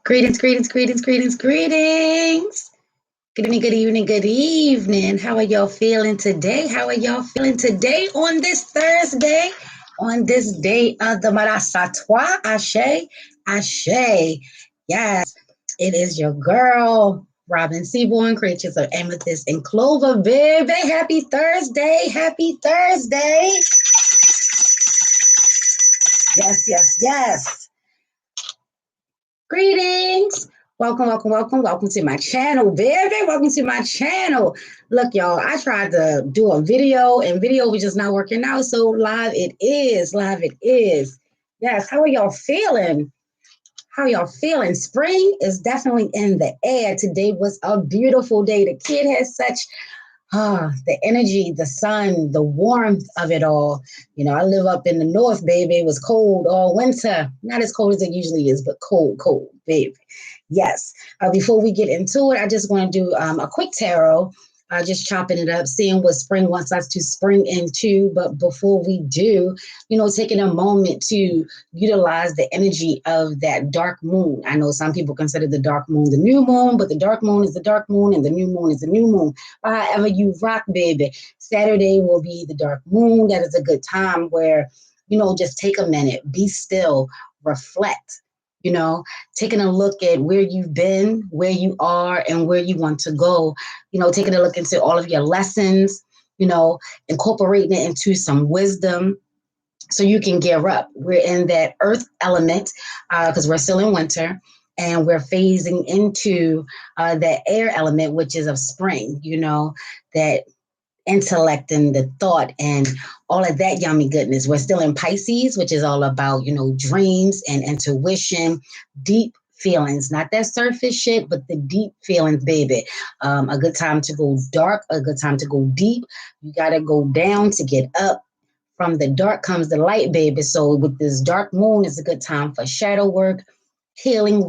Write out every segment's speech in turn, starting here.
Greetings, greetings, greetings, greetings, greetings. Good evening, good evening, good evening. How are y'all feeling today? How are y'all feeling today on this Thursday? On this day of the Marasatwa, Ashe, Ashe. Yes, it is your girl, Robin Seaborn, creatures of Amethyst and Clover, baby. Happy Thursday, happy Thursday. Yes, yes, yes. Greetings. Welcome, welcome, welcome, welcome to my channel, baby. Welcome to my channel. Look, y'all, I tried to do a video and video was just not working out. So live it is, live it is. Yes, how are y'all feeling? How are y'all feeling? Spring is definitely in the air. Today was a beautiful day. The kid has such the energy, the sun, the warmth of it all. You know, I live up in the north, baby. It was cold all winter. Not as cold as it usually is, but cold, cold, baby. Yes. Before we get into it, I just want to do a quick tarot. Just chopping it up, seeing what spring wants us to spring into. But before we do, you know, taking a moment to utilize the energy of that dark moon. I know some people consider the dark moon the new moon, but the dark moon is the dark moon and the new moon is the new moon. However you rock, baby. Saturday will be the dark moon. That is a good time where, you know, just take a minute, be still, reflect. You know, taking a look at where you've been, where you are, and where you want to go. You know, taking a look into all of your lessons, you know, incorporating it into some wisdom so you can gear up. We're in that earth element because we're still in winter. And we're phasing into that air element, which is of spring, you know, that intellect and the thought and all of that yummy goodness. We're still in Pisces, which is all about, you know, dreams and intuition, deep feelings, not that surface shit, but the deep feelings, baby. A good time to go dark, a good time to go deep. You got to go down to get up. From the dark comes the light, baby. So with this dark moon, it's a good time for shadow work, healing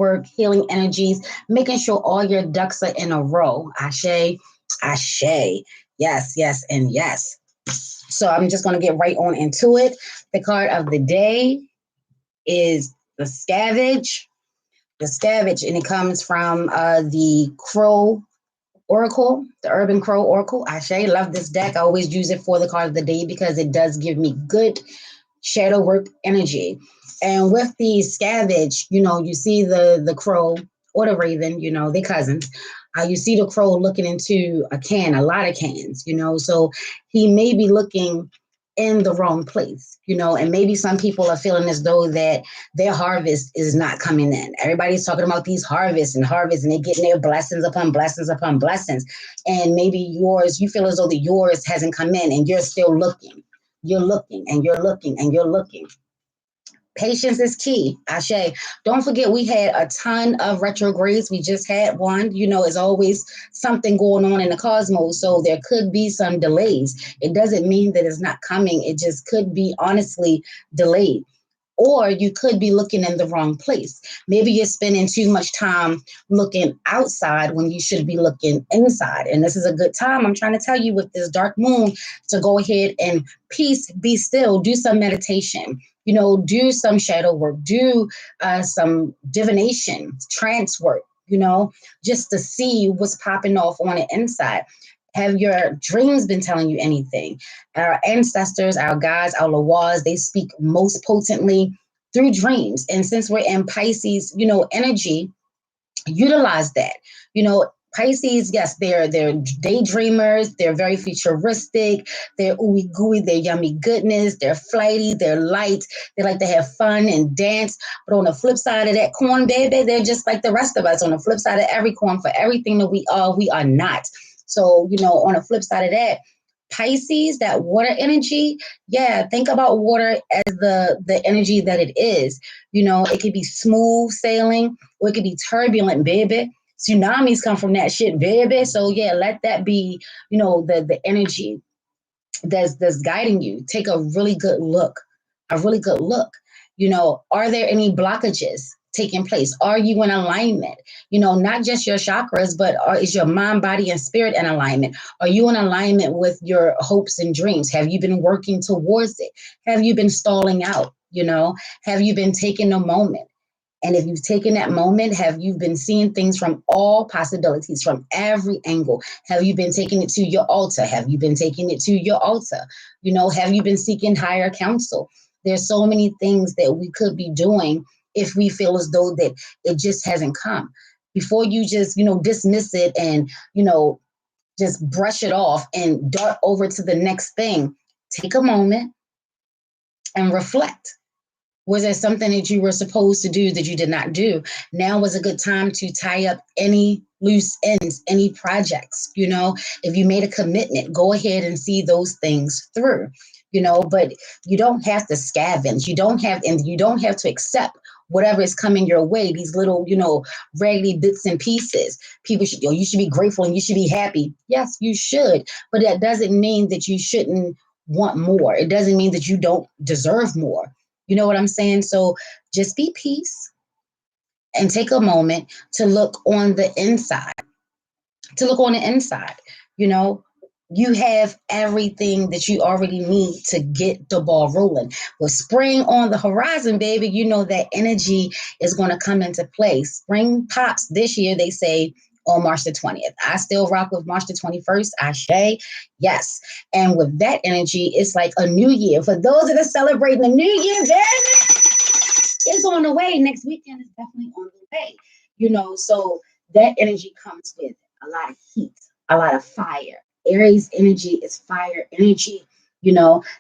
energies, making sure all your ducks are in a row. Ashe, ashe. Yes, yes, and yes. So I'm just going to get right on into it. The card of the day is the Scavenge. The Scavenge, and it comes from the Crow Oracle, the Urban Crow Oracle. Ashe, love this deck. I always use it for the card of the day because it does give me good shadow work energy. And with the Scavenge, you know, you see the crow or the raven, you know, they cousins. You see the crow looking into a can, a lot of cans, you know, so he may be looking in the wrong place, you know, and maybe some people are feeling as though that their harvest is not coming in. Everybody's talking about these harvests, and they're getting their blessings upon blessings upon blessings. And maybe yours, you feel as though that yours hasn't come in and you're still looking. You're looking and you're looking and you're looking. Patience is key, Ashe. Don't forget, we had a ton of retrogrades. We just had one. You know, there's always something going on in the cosmos. So there could be some delays. It doesn't mean that it's not coming. It just could be honestly delayed. Or you could be looking in the wrong place. Maybe you're spending too much time looking outside when you should be looking inside. And this is a good time, I'm trying to tell you, with this dark moon, to go ahead and peace, be still, do some meditation, you know, do some shadow work, do some divination, trance work, you know, just to see what's popping off on the inside. Have your dreams been telling you anything? Our ancestors, our guides, our Lawaz, they speak most potently through dreams. And since we're in Pisces, you know, energy, utilize that. You know, Pisces, yes, they're daydreamers. They're very futuristic. They're ooey gooey. They're yummy goodness. They're flighty. They're light. They like to have fun and dance. But on the flip side of that coin, baby, they're just like the rest of us. On the flip side of every coin, for everything that we are not. So, you know, on the flip side of that, Pisces, that water energy, yeah, think about water as the energy that it is. You know, it could be smooth sailing or it could be turbulent, baby. Tsunamis come from that shit, baby. So yeah, let that be, you know, the energy that's guiding you. Take a really good look, a really good look. You know, are there any blockages taking place? Are you in alignment? You know, not just your chakras, but is your mind, body, and spirit in alignment? Are you in alignment with your hopes and dreams? Have you been working towards it? Have you been stalling out? You know, have you been taking a moment And if you've taken that moment, have you been seeing things from all possibilities, from every angle? Have you been taking it to your altar? Have you been taking it to your altar? Have you been seeking higher counsel? There's so many things that we could be doing if we feel as though that it just hasn't come. Before you just, dismiss it and, just brush it off and dart over to the next thing, take a moment and reflect. Was there something that you were supposed to do that you did not do? Now was a good time to tie up any loose ends, any projects. If you made a commitment, go ahead and see those things through. But you don't have to scavenge. You don't have to accept whatever is coming your way, these little, raggedy bits and pieces. People should, you should be grateful and you should be happy. Yes, you should. But that doesn't mean that you shouldn't want more. It doesn't mean that you don't deserve more. You know what I'm saying? So just be peace and take a moment to look on the inside. You have everything that you already need to get the ball rolling. With spring on the horizon, baby, that energy is going to come into play. Spring pops this year, they say, on March the 20th. I still rock with March the 21st. Ashe. Yes. And with that energy, it's like a new year. For those that are celebrating the new year, it's on the way. Next weekend is definitely on the way. So that energy comes with a lot of heat, a lot of fire. Aries energy is fire energy.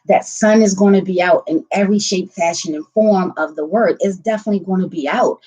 That sun is going to be out in every shape, fashion, and form of the word. It's definitely going to be out,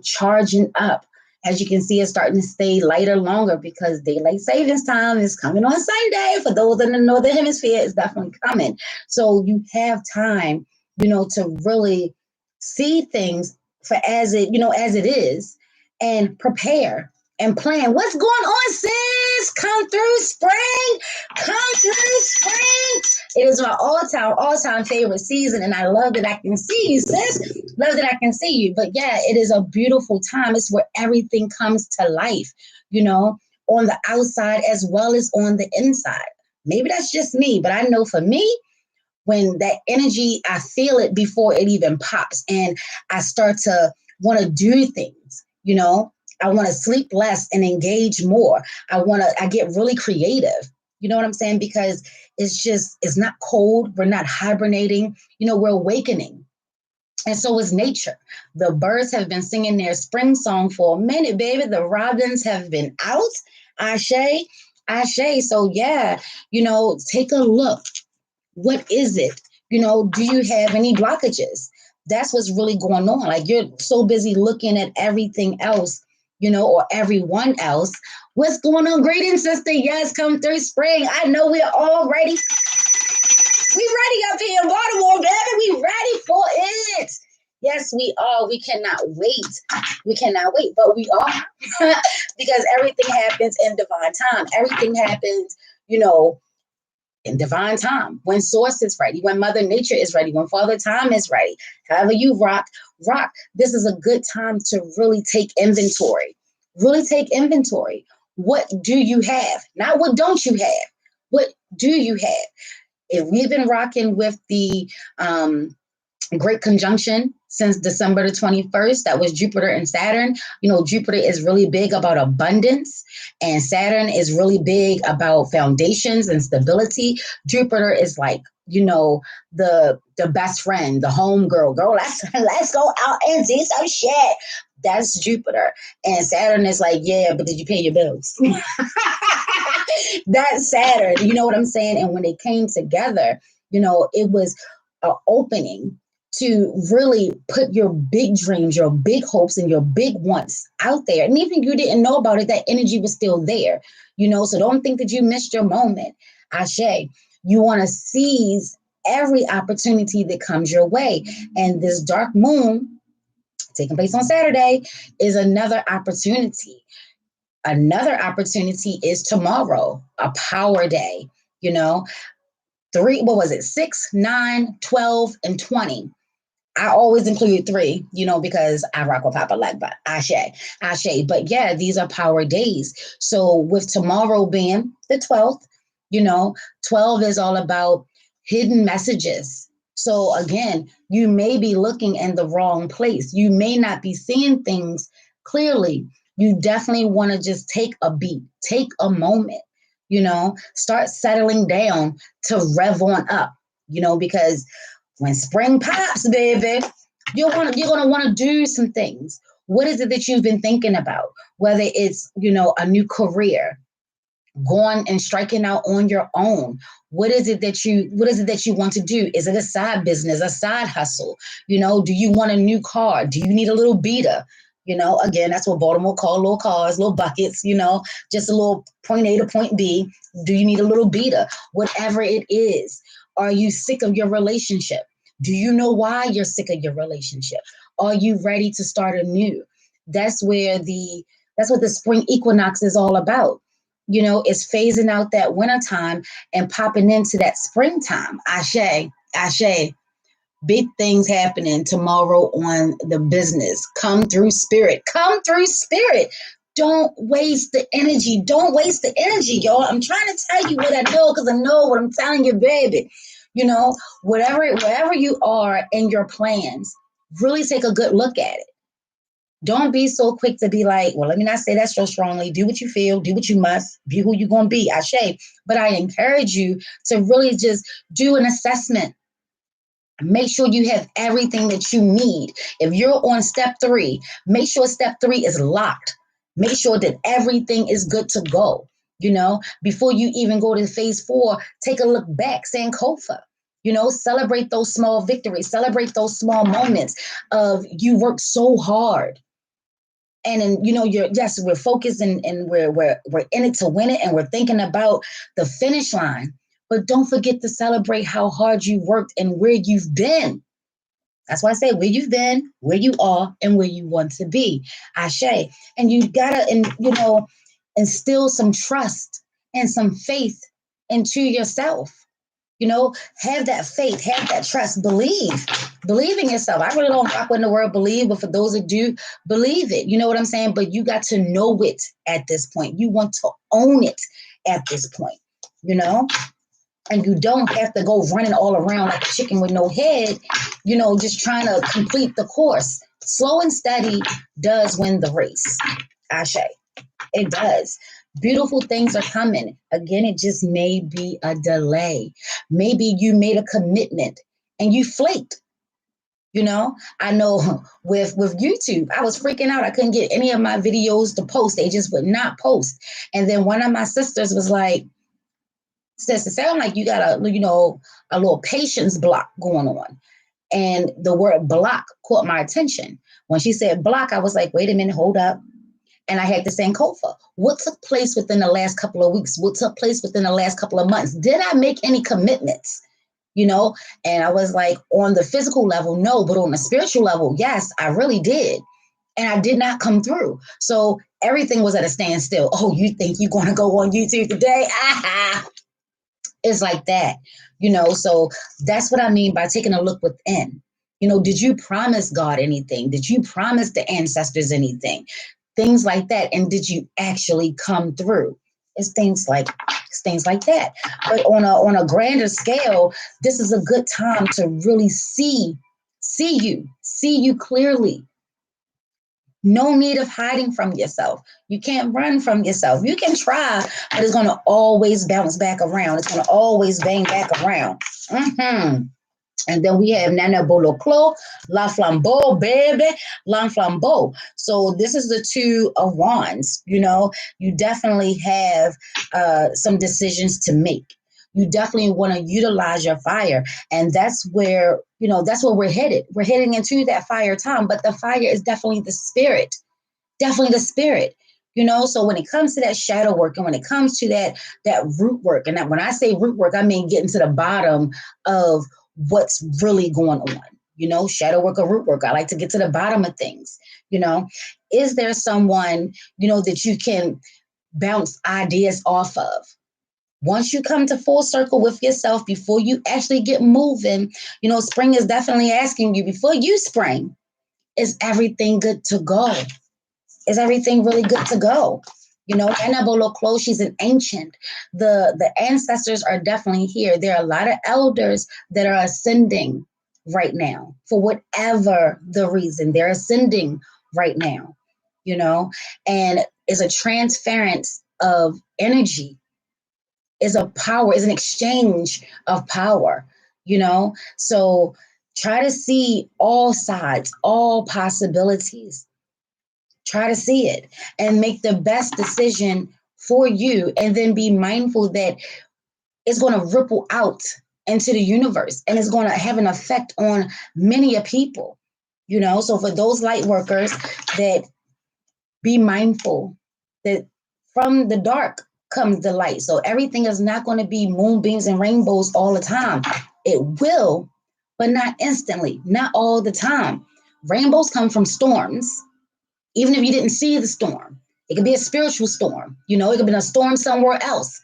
charging up. As you can see, it's starting to stay lighter longer because daylight savings time is coming on Sunday. For those in the Northern Hemisphere, it's definitely coming. So you have time, to really see things for as it is, and prepare and plan. What's going on, sis? Come through, spring. Come through, spring. It is my all-time favorite season, and I love that I can see you, sis. Love that I can see you. But yeah, it is a beautiful time. It's where everything comes to life, on the outside as well as on the inside. Maybe that's just me, but I know for me, when that energy, I feel it before it even pops, and I start to want to do things, I want to sleep less and engage more. I get really creative. You know what I'm saying? Because it's not cold. We're not hibernating. We're awakening. And so is nature. The birds have been singing their spring song for a minute, baby. The robins have been out. Ashe. So yeah, take a look. What is it? Do you have any blockages? That's what's really going on. Like, you're so busy looking at everything else, or everyone else. What's going on? Greetings, sister. Yes, come through, spring. I know we're all ready. We ready up here in Baltimore, baby. We ready for it. Yes, we are. We cannot wait. But we are because everything happens in divine time. Everything happens, in divine time, when source is ready, when mother nature is ready, when father time is ready. However you rock. This is a good time to really take inventory. What do you have? Not what don't you have. What do you have? If we've been rocking with the great conjunction since December the 21st, that was Jupiter and Saturn. Jupiter is really big about abundance, and Saturn is really big about foundations and stability. Jupiter is like, the best friend, the home girl, let's go out and see some shit. That's Jupiter. And Saturn is like, yeah, but did you pay your bills? That's Saturn. You know what I'm saying? And when they came together, it was an opening to really put your big dreams, your big hopes, and your big wants out there. And even if you didn't know about it, that energy was still there, so don't think that you missed your moment. Ashe, you want to seize every opportunity that comes your way. And this dark moon taking place on Saturday is another opportunity. Another opportunity is tomorrow, a power day, 6, 9, 12, and 20. I always include 3, because I rock with Papa like, but Ashe. But yeah, these are power days. So with tomorrow being the 12th, 12 is all about hidden messages. So again, you may be looking in the wrong place. You may not be seeing things clearly. You definitely want to just take a beat, take a moment, start settling down to rev on up, because when spring pops, baby, you're gonna want to do some things. What is it that you've been thinking about? Whether it's, a new career, going and striking out on your own. What is it that you want to do? Is it a side business, a side hustle? Do you want a new car? Do you need a little beater? Again, that's what Baltimore call little cars, little buckets, just a little point A to point B. Do you need a little beater? Whatever it is. Are you sick of your relationship? Do you know why you're sick of your relationship? Are you ready to start anew? That's what the spring equinox is all about. It's phasing out that winter time and popping into that springtime. Ashe, big things happening tomorrow on the business. Come through spirit. Come through spirit. Don't waste the energy. Don't waste the energy, y'all. I'm trying to tell you what I know because I know what I'm telling you, baby. Wherever you are in your plans, really take a good look at it. Don't be so quick to be like, well, let me not say that so strongly. Do what you feel, do what you must, be who you're going to be. Ashe. But I encourage you to really just do an assessment. Make sure you have everything that you need. If you're on step 3, make sure step 3 is locked. Make sure that everything is good to go. Before you even go to phase 4, take a look back, Sankofa. Celebrate those small victories, celebrate those small moments of you worked so hard. And then, we're focused and we're in it to win it, and we're thinking about the finish line. But don't forget to celebrate how hard you worked and where you've been. That's why I say where you've been, where you are, and where you want to be. Ashe. And you gotta, instill some trust and some faith into yourself. Have that faith, have that trust, believe in yourself. I really don't rock with the word believe, but for those that do, believe it. You know what I'm saying? But you got to know it at this point. You want to own it at this point, and you don't have to go running all around like a chicken with no head, just trying to complete the course. Slow and steady does win the race. Ashe. It does. Beautiful things are coming. Again, it just may be a delay. Maybe you made a commitment and you flaked. I know with YouTube, I was freaking out. I couldn't get any of my videos to post. They just would not post. And then one of my sisters was like, "Sis, it sounds like you got a little patience block going on." And the word block caught my attention. When she said block, I was like, wait a minute, hold up. And I had the Sankofa. What took place within the last couple of weeks? What took place within the last couple of months? Did I make any commitments? And I was like, on the physical level, no, but on the spiritual level, yes, I really did. And I did not come through. So everything was at a standstill. Oh, you think you're going to go on YouTube today? It's like that, so that's what I mean by taking a look within. Did you promise God anything? Did you promise the ancestors anything? Things like that. And did you actually come through? It's things like that. But on a grander scale, this is a good time to really see you clearly. No need of hiding from yourself. You can't run from yourself. You can try, but it's going to always bounce back around. It's going to always bang back around. And then we have Nana Boloclo, La Flambeau, baby, La Flambeau. So this is the 2 of Wands. You definitely have some decisions to make. You definitely want to utilize your fire. And that's where we're headed. We're heading into that fire time, but the fire is definitely the spirit. Definitely the spirit. So when it comes to that shadow work and when it comes to that root work, and that when I say root work, I mean getting to the bottom of what's really going on, shadow work or root work. I like to get to the bottom of things. Is there someone, that you can bounce ideas off of? Once you come to full circle with yourself, before you actually get moving, spring is definitely asking you, before you spring, is everything good to go? Is everything really good to go? Anna Boloclo, she's an ancient. The ancestors are definitely here. There are a lot of elders that are ascending. right now for whatever the reason. They're ascending right now, you know, and it's a transference of energy, is a power, is an exchange of power, you know. So try to see all sides, all possibilities. Try to see it and make the best decision for you, and then be mindful that it's going to ripple out into the universe and it's going to have an effect on many a people, you know. So for those light workers, that be mindful that from the dark comes the light. So everything is not going to be moonbeams and rainbows all the time. It will, but not instantly, not all the time. Rainbows come from storms, even if you didn't see the storm. It could be a spiritual storm, you know, it could be a storm somewhere else.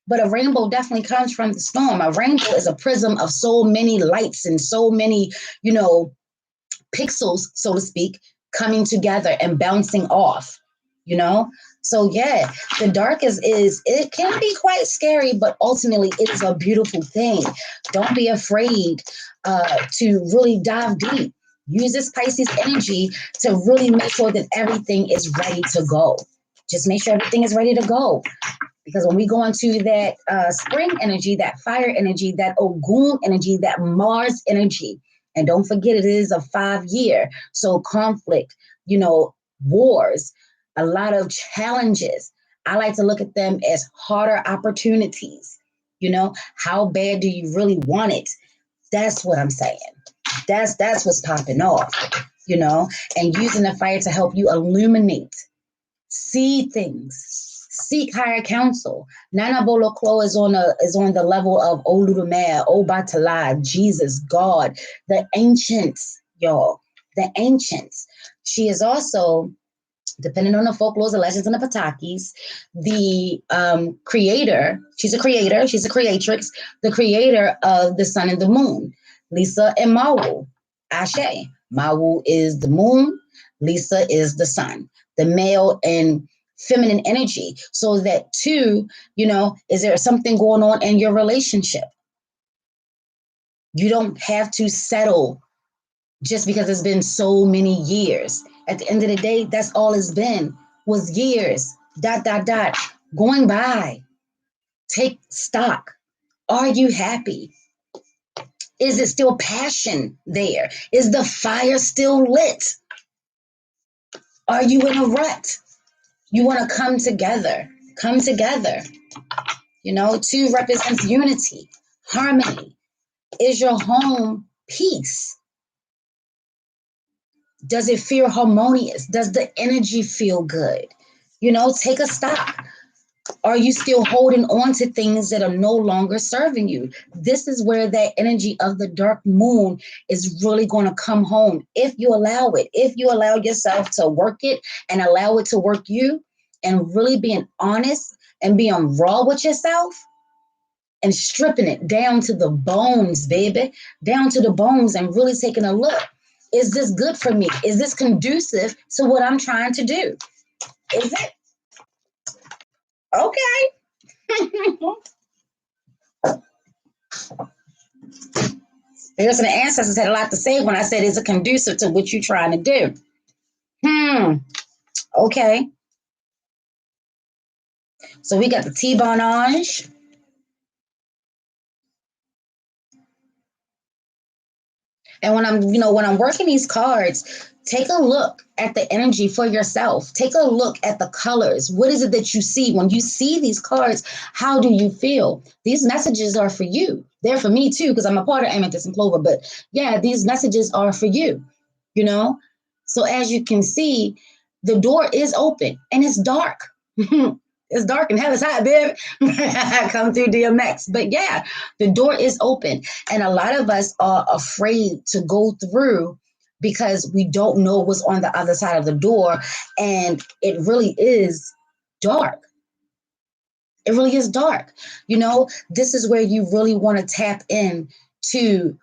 But a rainbow definitely comes from the storm. A rainbow is a prism of so many lights and so many, you know, pixels, so to speak, coming together and bouncing off, you know? So yeah, the dark is it can be quite scary, but ultimately it is a beautiful thing. Don't be afraid to really dive deep. Use this Pisces energy to really make sure that everything is ready to go. Just make sure everything is ready to go. Because when we go into that spring energy, that fire energy, that Ogun energy, that Mars energy, and don't forget it is a 5-year. So conflict, you know, wars, a lot of challenges. I like to look at them as harder opportunities. You know, how bad do you really want it? That's what I'm saying. That's what's popping off, you know, and using the fire to help you illuminate, see things, seek higher counsel. Nana Boloklo is on the level of Oludumer, Obatala, Jesus, God, the ancients, y'all, the ancients. She is also, depending on the folklores, the legends, and the patakis, the creator. She's a creator. She's a creatrix. The creator of the sun and the moon, Lisa and Mawu. Ashe. Mawu is the moon. Lisa is the sun. The male and feminine energy. So that too, you know, is there something going on in your relationship? You don't have to settle just because it's been so many years. At the end of the day, that's all it's been, was years, ... going by. Take stock. Are you happy? Is it still passion there? Is the fire still lit? Are you in a rut? You want to come together. Come together. You know, 2 represents unity, harmony. Is your home peace? Does it feel harmonious? Does the energy feel good? You know, take a stock. Are you still holding on to things that are no longer serving you? This is where that energy of the dark moon is really going to come home. If you allow it, if you allow yourself to work it and allow it to work you, and really being honest and being raw with yourself and stripping it down to the bones, baby, down to the bones, and really taking a look. Is this good for me? Is this conducive to what I'm trying to do? Is it? Okay. There's an ancestors had a lot to say when I said, is it conducive to what you're trying to do? Okay. So we got the T-bone orange. And when I'm working these cards, take a look at the energy for yourself. Take a look at the colors. What is it that you see? When you see these cards, how do you feel? These messages are for you. They're for me too, because I'm a part of Amethyst and Clover. But yeah, these messages are for you, you know? So as you can see, the door is open and it's dark. It's dark and hell is hot, baby. Come through DMX. But yeah, the door is open. And a lot of us are afraid to go through because we don't know what's on the other side of the door. And it really is dark. It really is dark. You know, this is where you really want to tap in to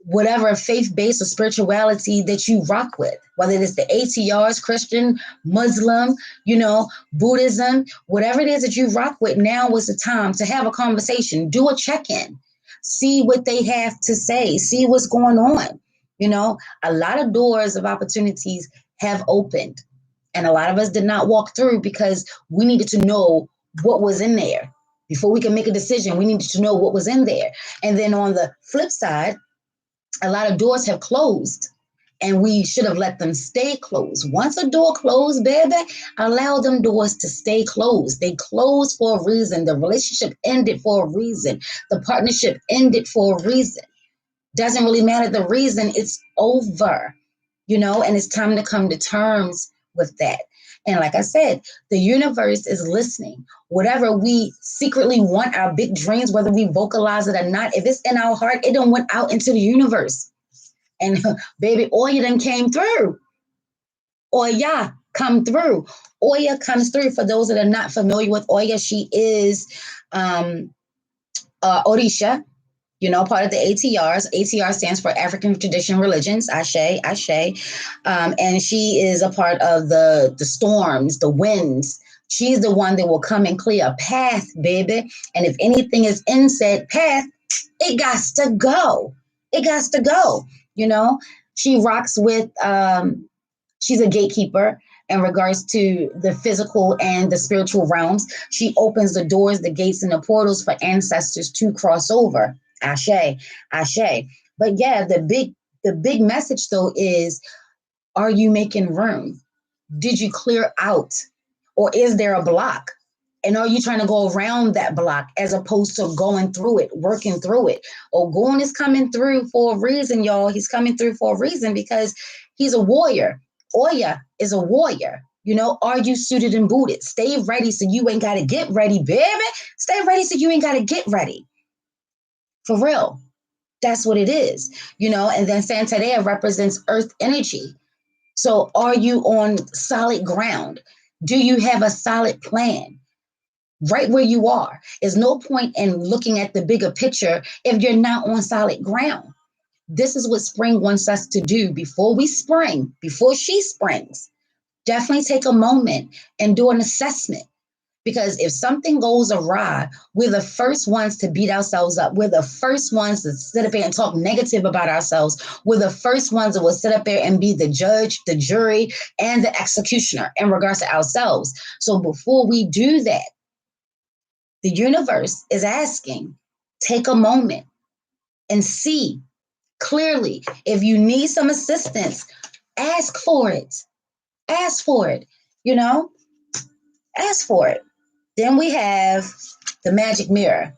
whatever faith-based or spirituality that you rock with, whether it's the ATRs, Christian, Muslim, you know, Buddhism, whatever it is that you rock with. Now is the time to have a conversation, do a check-in. see what they have to say, see what's going on. You know, a lot of doors of opportunities have opened, and a lot of us did not walk through because we needed to know what was in there. Before we can make a decision, we needed to know what was in there. And then on the flip side, a lot of doors have closed, and we should have let them stay closed. Once a door closed, baby, allow them doors to stay closed. They closed for a reason. The relationship ended for a reason. The partnership ended for a reason. Doesn't really matter the reason, it's over, you know, and it's time to come to terms with that. And like I said, the universe is listening. Whatever we secretly want, our big dreams, whether we vocalize it or not, if it's in our heart, it done went out into the universe. And baby, Oya done came through. Oya come through. Oya comes through. For those that are not familiar with Oya, she is Orisha, you know, part of the ATRs. ATR stands for African Tradition Religions, Ashe, Ashe. And she is a part of the storms, the winds. She's the one that will come and clear a path, baby. And if anything is in said path, it got to go. It got to go. You know, she rocks with, she's a gatekeeper in regards to the physical and the spiritual realms. She opens the doors, the gates, and the portals for ancestors to cross over. Ashe, Ashe. But yeah, the big message though is, are you making room? Did you clear out? Or is there a block? And are you trying to go around that block as opposed to going through it, working through it? Ogun is coming through for a reason, y'all. He's coming through for a reason because he's a warrior. Oya is a warrior. You know, are you suited and booted? Stay ready so you ain't got to get ready, baby. Stay ready so you ain't got to get ready. For real. That's what it is, you know. And then Santeria represents earth energy. So are you on solid ground? Do you have a solid plan? Right where you are. There's no point in looking at the bigger picture if you're not on solid ground. This is what spring wants us to do before we spring, before she springs. Definitely take a moment and do an assessment. Because if something goes awry, we're the first ones to beat ourselves up. We're the first ones to sit up there and talk negative about ourselves. We're the first ones that will sit up there and be the judge, the jury, and the executioner in regards to ourselves. So before we do that, the universe is asking, take a moment and see clearly. If you need some assistance, ask for it. Ask for it, you know, ask for it. Then we have the magic mirror.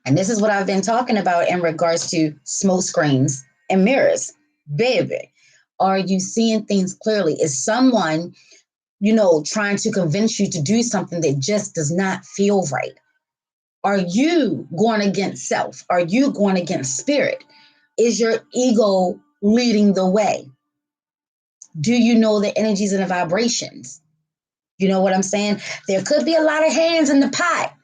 And this is what I've been talking about in regards to smoke screens and mirrors. Baby, are you seeing things clearly? Is someone, you know, trying to convince you to do something that just does not feel right? Are you going against self? Are you going against spirit? Is your ego leading the way? Do you know the energies and the vibrations? You know what I'm saying? There could be a lot of hands in the pot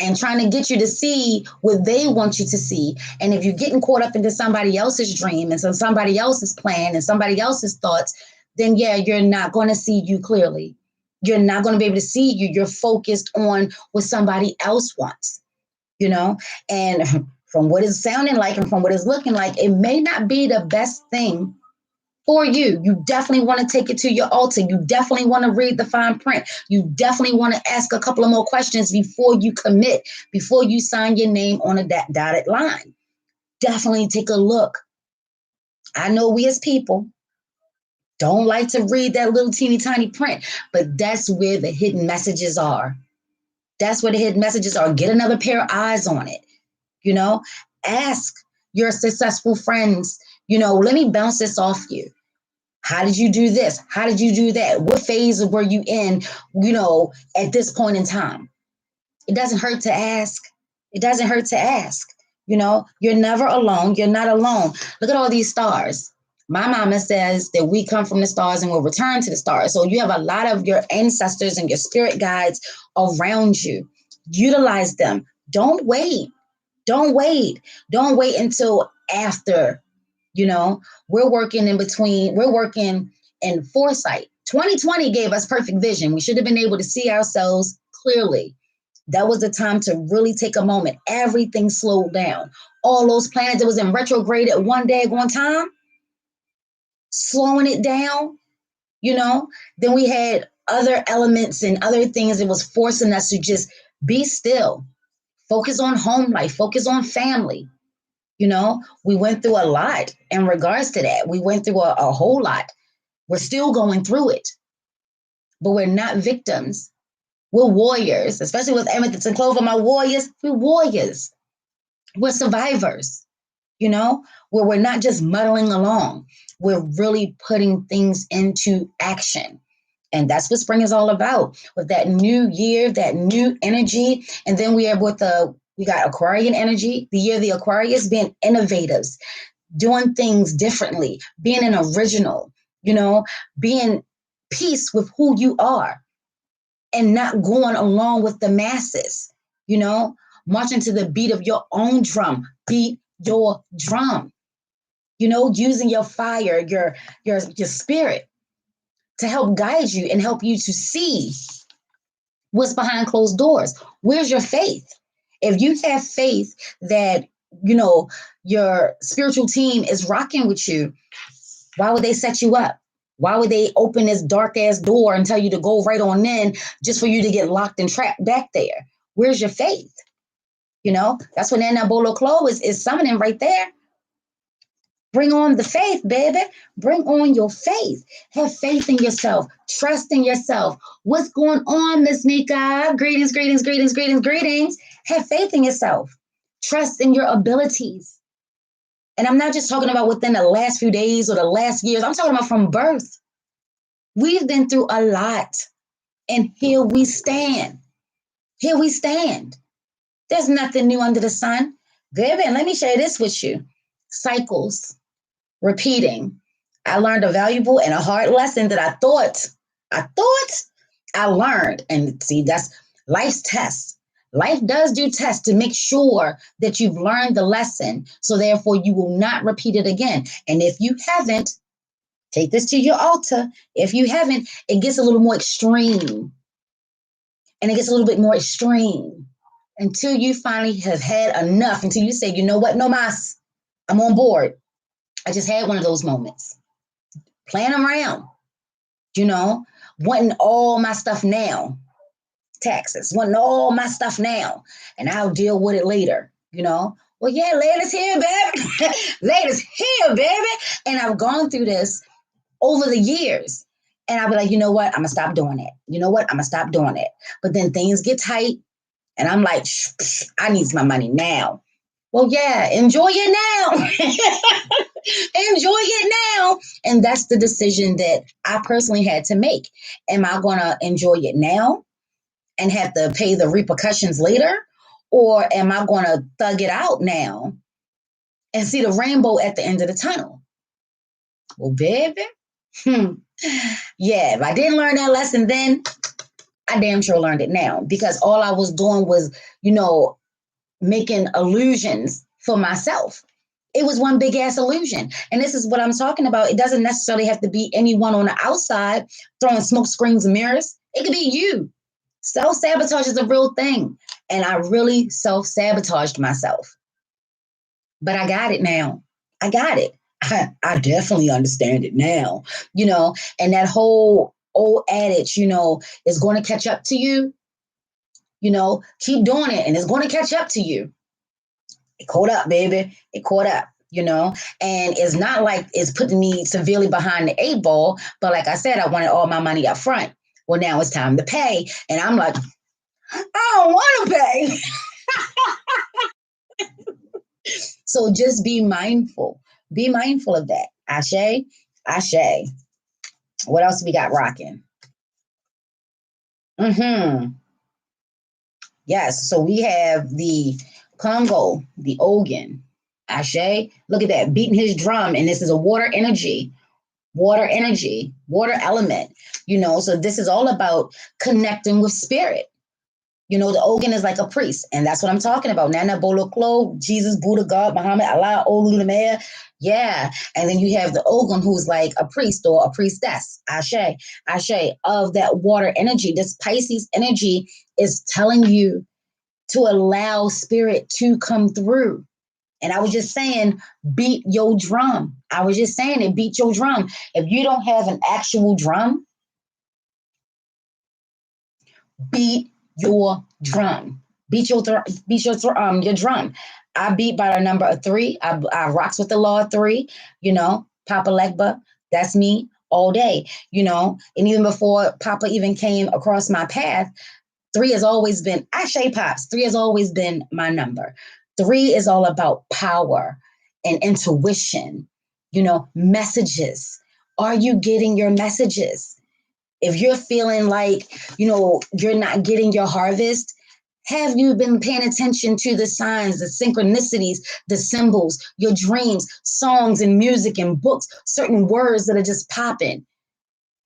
and trying to get you to see what they want you to see. And if you're getting caught up into somebody else's dream and somebody else's plan and somebody else's thoughts, then yeah, you're not going to see you clearly. You're not going to be able to see you. You're focused on what somebody else wants, you know? And from what it's sounding like and from what it's looking like, it may not be the best thing for you. You definitely want to take it to your altar. You definitely want to read the fine print. You definitely want to ask a couple of more questions before you commit, before you sign your name on a dotted line. Definitely take a look. I know we as people don't like to read that little teeny tiny print, but that's where the hidden messages are. That's where the hidden messages are. Get another pair of eyes on it. You know, ask your successful friends, you know, let me bounce this off you. How did you do this? How did you do that? What phase were you in, you know, at this point in time? It doesn't hurt to ask. It doesn't hurt to ask. You know, you're never alone. You're not alone. Look at all these stars. My mama says that we come from the stars and will return to the stars. So you have a lot of your ancestors and your spirit guides around you. Utilize them. Don't wait. Don't wait. Don't wait until after. You know, we're working in between. We're working in foresight. 2020 gave us perfect vision. We should have been able to see ourselves clearly. That was the time to really take a moment. Everything slowed down. All those planets that was in retrograde at one day at one time, slowing it down, Then we had other elements and other things that was forcing us to just be still, focus on home life, focus on family. We went through a lot in regards to that. We went through a whole lot. We're still going through it, but we're not victims. We're warriors, especially with Amethyst and Clover, my warriors. We're warriors. We're survivors, where we're not just muddling along. We're really putting things into action. And that's what spring is all about, with that new year, that new energy. And then we got Aquarian energy, the year of the Aquarius, being innovators, doing things differently, being an original, being peace with who you are and not going along with the masses, marching to the beat of your own drum. Beat your drum, using your fire, your spirit to help guide you and help you to see what's behind closed doors. Where's your faith? If you have faith that, your spiritual team is rocking with you, why would they set you up? Why would they open this dark ass door and tell you to go right on in just for you to get locked and trapped back there? Where's your faith? That's what Nana Bolo Klo is summoning right there. Bring on the faith, baby. Bring on your faith. Have faith in yourself. Trust in yourself. What's going on, Miss Nika? Greetings, greetings, greetings, greetings, greetings. Have faith in yourself. Trust in your abilities. And I'm not just talking about within the last few days or the last years. I'm talking about from birth. We've been through a lot. And here we stand. Here we stand. There's nothing new under the sun. Baby, and let me share this with you. Cycles. Repeating. I learned a valuable and a hard lesson that I thought I learned. And see, that's life's test. Life does do tests to make sure that you've learned the lesson. So therefore, you will not repeat it again. And if you haven't, take this to your altar. If you haven't, it gets a little more extreme. And it gets a little bit more extreme until you finally have had enough, until you say, you know what, no mas, I'm on board. I just had one of those moments. Playing around, wanting all my stuff now. Taxes, wanting all my stuff now. And I'll deal with it later, Well, yeah, later's here, baby. Later's here, baby. And I've gone through this over the years. And I'll be like, you know what? I'm going to stop doing it. You know what? I'm going to stop doing it. But then things get tight. And I'm like, I need my money now. Well, yeah, enjoy it now. Enjoy it now. And that's the decision that I personally had to make. Am I going to enjoy it now and have to pay the repercussions later? Or am I going to thug it out now and see the rainbow at the end of the tunnel? Well, baby, yeah, if I didn't learn that lesson then, I damn sure learned it now, because all I was doing was, making illusions for myself. It was one big ass illusion. And this is what I'm talking about. It doesn't necessarily have to be anyone on the outside throwing smoke screens and mirrors. It could be you. Self-sabotage is a real thing. And I really self-sabotaged myself. But I got it now. I got it. I definitely understand it now, and that whole old adage, is going to catch up to you. Keep doing it and it's going to catch up to you. It caught up, baby. It caught up, and it's not like it's putting me severely behind the 8 ball. But like I said, I wanted all my money up front. Well, now it's time to pay. And I'm like, I don't want to pay. So just be mindful. Be mindful of that. Ashe, ashe. What else we got rocking? Yes, so we have the Congo, the Ogun. Ashe, look at that, beating his drum. And this is a water energy, water element, So this is all about connecting with spirit. The Ogun is like a priest. And that's what I'm talking about. Nana Bolo Klo, Jesus, Buddha, God, Muhammad, Allah, Olu, the Mayor. Yeah. And then you have the Ogun, who's like a priest or a priestess. Ashe, of that water energy. This Pisces energy is telling you to allow spirit to come through. And I was just saying, beat your drum. I was just saying it, beat your drum. If you don't have an actual drum, beat your drum. Your drum. I beat by the number of 3. I rocks with the law of 3, you know, Papa Legba. That's me all day, you know. And even before Papa even came across my path, 3 has always been, Ashe Pops, 3 has always been my number. 3 is all about power and intuition, you know, messages. Are you getting your messages? If you're feeling like, you know, you're not getting your harvest, have you been paying attention to the signs, the synchronicities, the symbols, your dreams, songs and music and books, certain words that are just popping?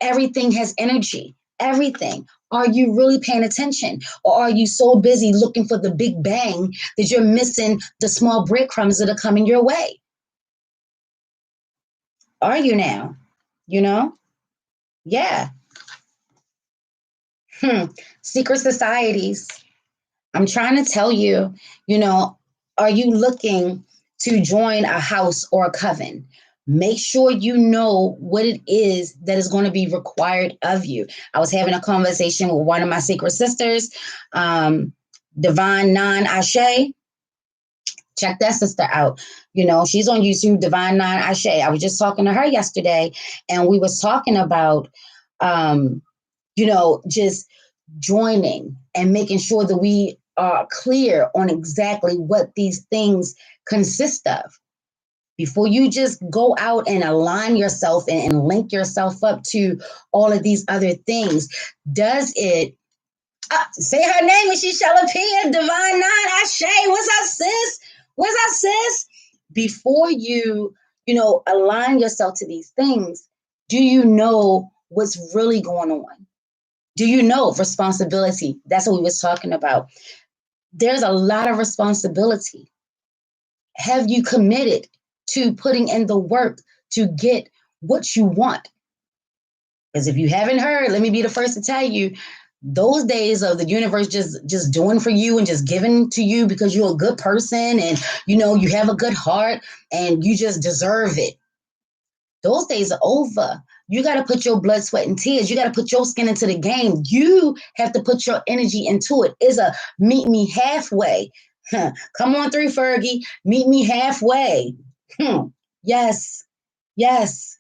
Everything has energy, everything. Are you really paying attention? Or are you so busy looking for the big bang that you're missing the small breadcrumbs that are coming your way? Are you now? You know? Yeah. Secret societies. I'm trying to tell you, you know, are you looking to join a house or a coven? Make sure you know what it is that is going to be required of you. I was having a conversation with one of my secret sisters, Divine Nine Ashe. Check that sister out. You know, she's on YouTube, Divine Nine Ashe. I was just talking to her yesterday, and we was talking about, you know, just joining and making sure that we are clear on exactly what these things consist of before you just go out and align yourself and link yourself up to all of these other things. Does it say her name and she shall appear? Divine Nine Ashe. What's up, sis? What's up, sis? Before you know, align yourself to these things, do you know what's really going on? Do you know responsibility? That's what we was talking about. There's a lot of responsibility. Have you committed to putting in the work to get what you want? Because if you haven't heard, let me be the first to tell you, those days of the universe just doing for you and just giving to you because you're a good person and you know you have a good heart and you just deserve it. Those days are over. You got to put your blood, sweat, and tears. You got to put your skin into the game. You have to put your energy into it. It's a meet me halfway. Come on through, Fergie. Meet me halfway. Yes. Yes.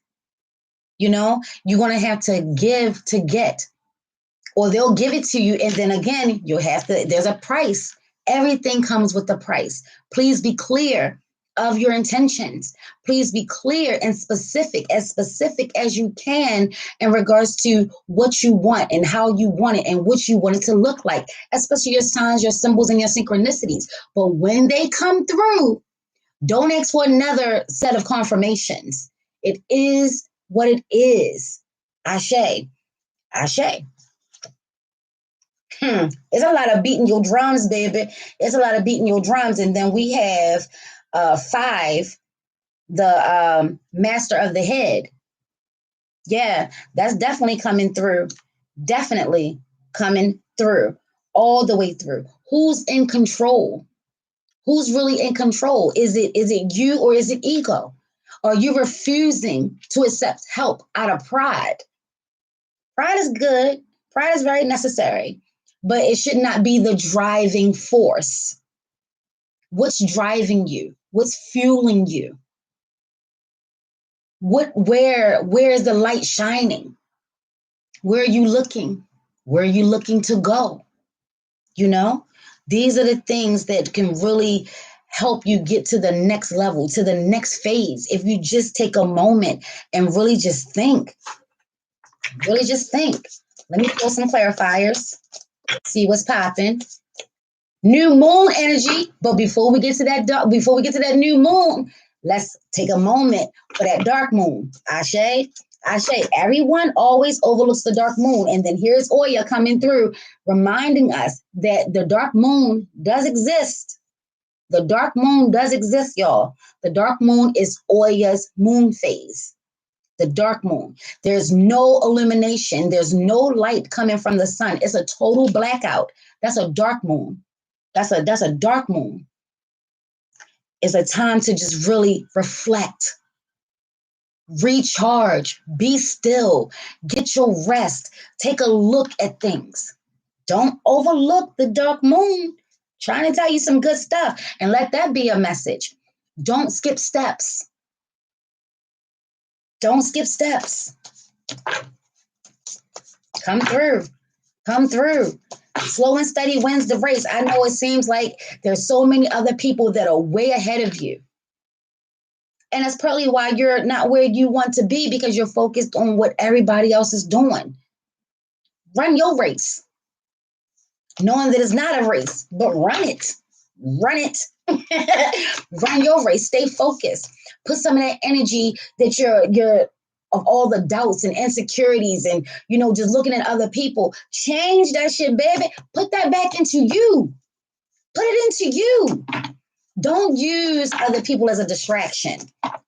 You know, you're going to have to give to get, or they'll give it to you. And then again, you'll have to, there's a price. Everything comes with a price. Please be clear of your intentions. Please be clear and specific as you can in regards to what you want and how you want it and what you want it to look like, especially your signs, your symbols, and your synchronicities. But when they come through, don't ask for another set of confirmations. It is what it is. Ashe. Ashe. It's a lot of beating your drums, baby. It's a lot of beating your drums. And then we have 5, the master of the head. Yeah, that's definitely coming through. Definitely coming through. All the way through. Who's in control? Who's really in control? Is it you or is it ego? Are you refusing to accept help out of pride? Pride is good. Pride is very necessary, but it should not be the driving force. What's driving you? What's fueling you? Where is the light shining? Where are you looking? Where are you looking to go? You know, these are the things that can really help you get to the next level, to the next phase. If you just take a moment and really just think, really just think. Let me pull some clarifiers, see what's popping. New moon energy. But before we get to that new moon, let's take a moment for that dark moon. Ashe. Ashe. Everyone always overlooks the dark moon. And then here's Oya coming through, reminding us that the dark moon does exist. The dark moon does exist, y'all. The dark moon is Oya's moon phase. The dark moon. There's no illumination. There's no light coming from the sun. It's a total blackout. That's a dark moon. That's a dark moon. It's a time to just really reflect, recharge, be still, get your rest, take a look at things. Don't overlook the dark moon. Trying to tell you some good stuff, and let that be a message. Don't skip steps. Don't skip steps. Come through. Come through. Slow and steady wins the race. I know it seems like there's so many other people that are way ahead of you. And that's probably why you're not where you want to be, because you're focused on what everybody else is doing. Run your race, knowing that it's not a race, but run it. Run it. Run your race. Stay focused. Put some of that energy that you're of all the doubts and insecurities and, just looking at other people. Change that shit, baby. Put that back into you. Put it into you. Don't use other people as a distraction,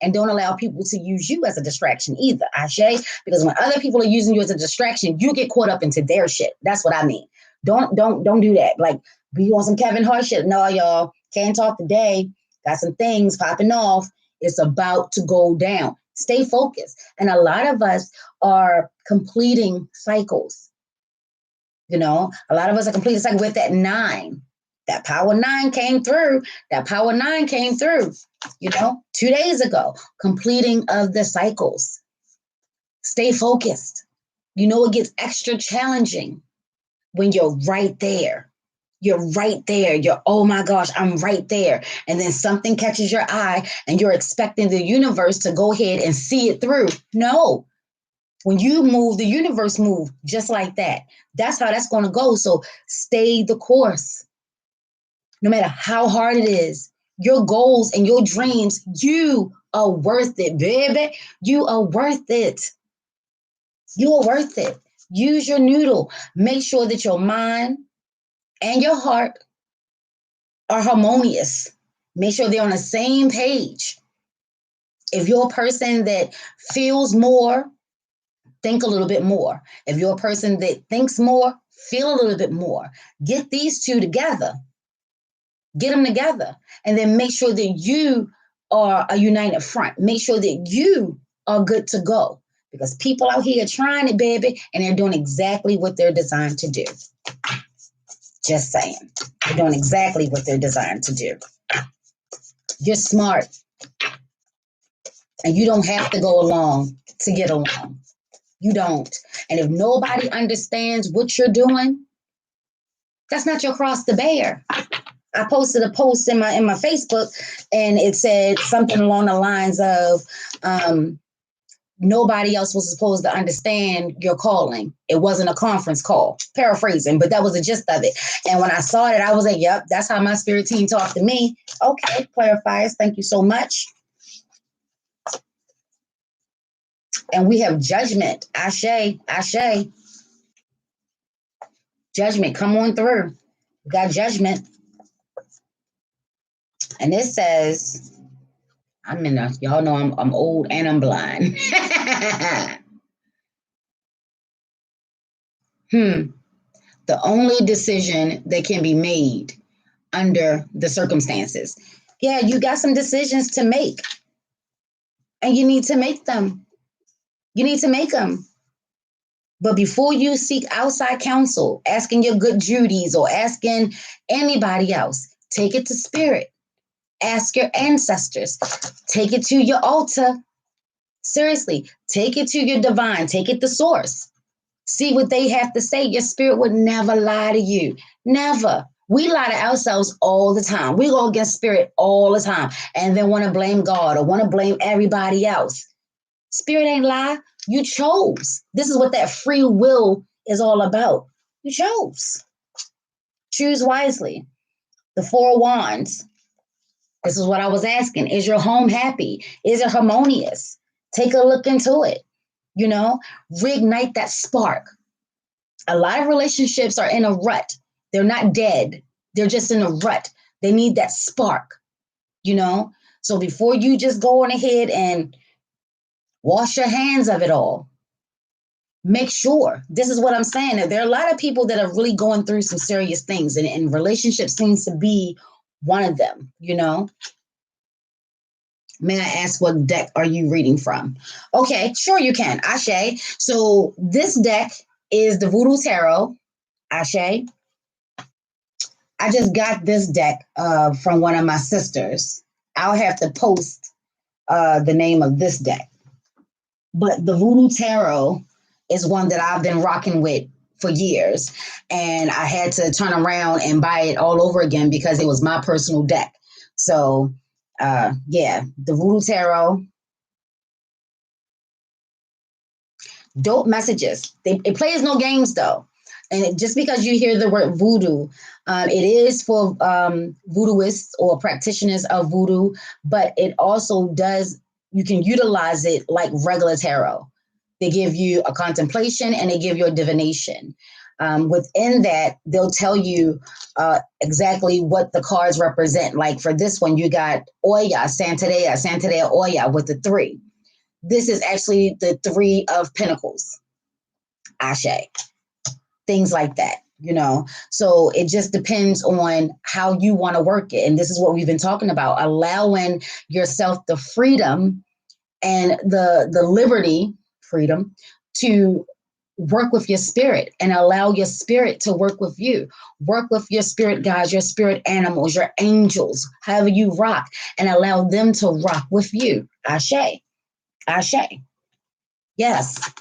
and don't allow people to use you as a distraction either, Ashe. Because when other people are using you as a distraction, you get caught up into their shit. That's what I mean. Don't do that. Like, be on some Kevin Hart shit. No, y'all, can't talk today. Got some things popping off. It's about to go down. Stay focused. And a lot of us are completing cycles. A lot of us are completing cycles with that 9. That power 9 came through. That power 9 came through, 2 days ago, completing of the cycles. Stay focused. It gets extra challenging when you're right there. You're right there. You're, oh my gosh, I'm right there. And then something catches your eye and you're expecting the universe to go ahead and see it through. No. When you move, the universe moves just like that. That's how that's going to go. So stay the course. No matter how hard it is, your goals and your dreams, you are worth it, baby. You are worth it. You are worth it. Use your noodle. Make sure that your mind and your heart are harmonious. Make sure they're on the same page. If you're a person that feels more, think a little bit more. If you're a person that thinks more, feel a little bit more. Get these two together. Get them together, and then make sure that you are a united front. Make sure that you are good to go, because people out here are trying it, baby, and they're doing exactly what they're designed to do. Just saying. They're doing exactly what they're designed to do. You're smart, and you don't have to go along to get along. You don't. And if nobody understands what you're doing, that's not your cross to bear. I posted a post in my Facebook, and it said something along the lines of nobody else was supposed to understand your calling. It wasn't a conference call. Paraphrasing, but that was the gist of it. And when I saw it, I was like, yep, that's how my spirit team talked to me. Okay, clarifiers. Thank you so much. And we have judgment. Ashe, Ashe. Judgment, come on through. We got judgment. And it says, y'all know I'm old and I'm blind. The only decision that can be made under the circumstances. Yeah, you got some decisions to make, and you need to make them. You need to make them. But before you seek outside counsel, asking your good Judies or asking anybody else, take it to spirit. Ask your ancestors. Take it to your altar. Seriously, take it to your divine. Take it to source. See what they have to say. Your spirit would never lie to you. Never. We lie to ourselves all the time. We go against spirit all the time and then want to blame God or want to blame everybody else. Spirit ain't lie. You chose. This is what that free will is all about. You chose. Choose wisely. The 4 of Wands. This is what I was asking. Is your home happy? Is it harmonious? Take a look into it. Reignite that spark. A lot of relationships are in a rut. They're not dead. They're just in a rut. They need that spark, So before you just go on ahead and wash your hands of it all, Make sure. This is what I'm saying. There are a lot of people that are really going through some serious things, and relationships seems to be one of them, you know. May I ask what deck are you reading from? Okay, sure you can. Ashe. So this deck is the Voodoo Tarot. Ashe. I just got this deck from one of my sisters. I'll have to post the name of this deck. But the Voodoo Tarot is one that I've been rocking with for years. And I had to turn around and buy it all over again because it was my personal deck. So, yeah, the Voodoo Tarot. Dope messages. It plays no games, though. And just because you hear the word voodoo, it is for voodooists or practitioners of voodoo, but it also does, you can utilize it like regular tarot. They give you a contemplation and they give you a divination. Within that, they'll tell you exactly what the cards represent. Like for this one, you got Oya, Santeria Oya with the 3. This is actually the 3 of Pentacles, Ashe, things like that, you know. So it just depends on how you want to work it. And this is what we've been talking about, allowing yourself the freedom and the liberty, freedom, to work with your spirit and allow your spirit to work with you. Work with your spirit guides, your spirit animals, your angels, however you rock, and allow them to rock with you. Ashe. Ashe. Yes.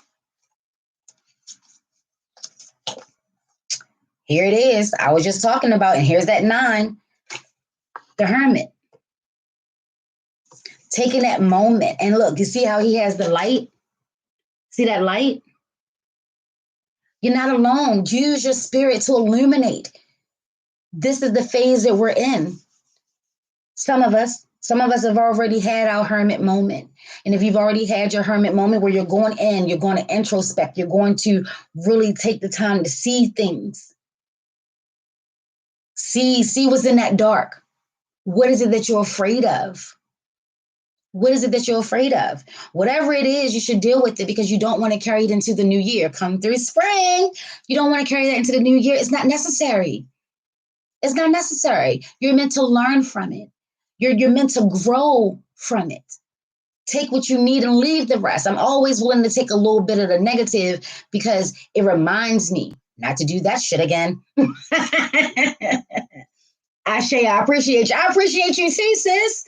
Here it is. I was just talking about, and here's that 9, the Hermit. Taking that moment. And look, you see how he has the light? See that light? You're not alone. Use your spirit to illuminate. This is the phase that we're in. Some of us have already had our hermit moment. And if you've already had your hermit moment where you're going in, you're going to introspect, you're going to really take the time to see things. See what's in that dark. What is it that you're afraid of? What is it that you're afraid of? Whatever it is, you should deal with it because you don't want to carry it into the new year. Come through spring, you don't want to carry that into the new year. It's not necessary. It's not necessary. You're meant to learn from it. You're meant to grow from it. Take what you need and leave the rest. I'm always willing to take a little bit of the negative because it reminds me not to do that shit again. Ashe, I appreciate you. I appreciate you too, sis.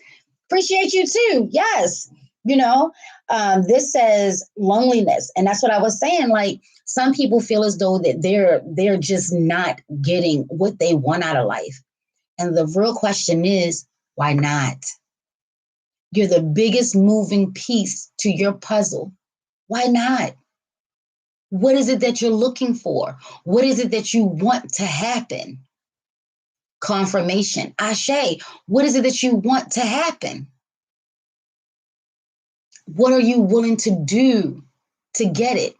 Appreciate you too. Yes. You know, this says loneliness. And that's what I was saying. Like some people feel as though that they're just not getting what they want out of life. And the real question is, why not? You're the biggest moving piece to your puzzle. Why not? What is it that you're looking for? What is it that you want to happen? Confirmation. Ashe, what is it that you want to happen? What are you willing to do to get it?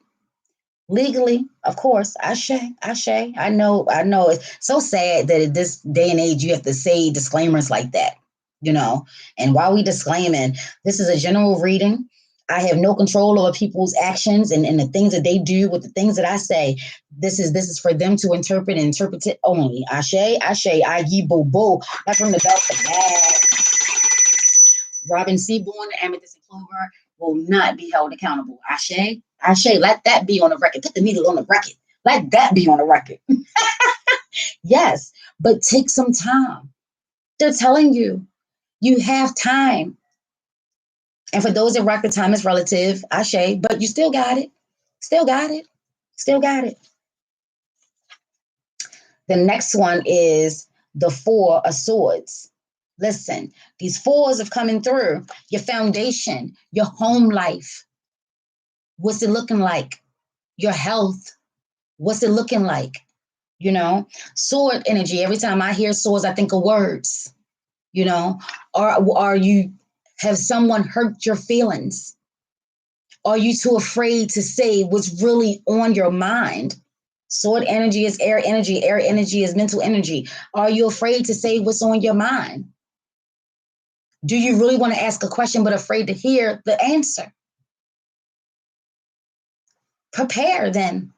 Legally, of course. Ashe. I know. It's so sad that in this day and age you have to say disclaimers like that, you know. And while we disclaiming, this is a general reading. I have no control over people's actions and the things that they do with the things that I say. This is for them to interpret and interpret it only. Ashe, I ye bo bo. That's from the belt for that. Robin Seaborn, the Amethyst and Clover will not be held accountable. Ashe, let that be on the record. Put the needle on the record. Let that be on the record. Yes, but take some time. They're telling you, you have time. And for those that rock the time is relative, Ashe, but you still got it. Still got it. Still got it. The next one is the 4 of Swords. Listen, these 4s are coming through. Your foundation, your home life. What's it looking like? Your health. What's it looking like? You know, sword energy. Every time I hear swords, I think of words. You know, are you, have someone hurt your feelings? Are you too afraid to say what's really on your mind? Sword energy is air energy. Air energy is mental energy. Are you afraid to say what's on your mind? Do you really want to ask a question but afraid to hear the answer? prepare then.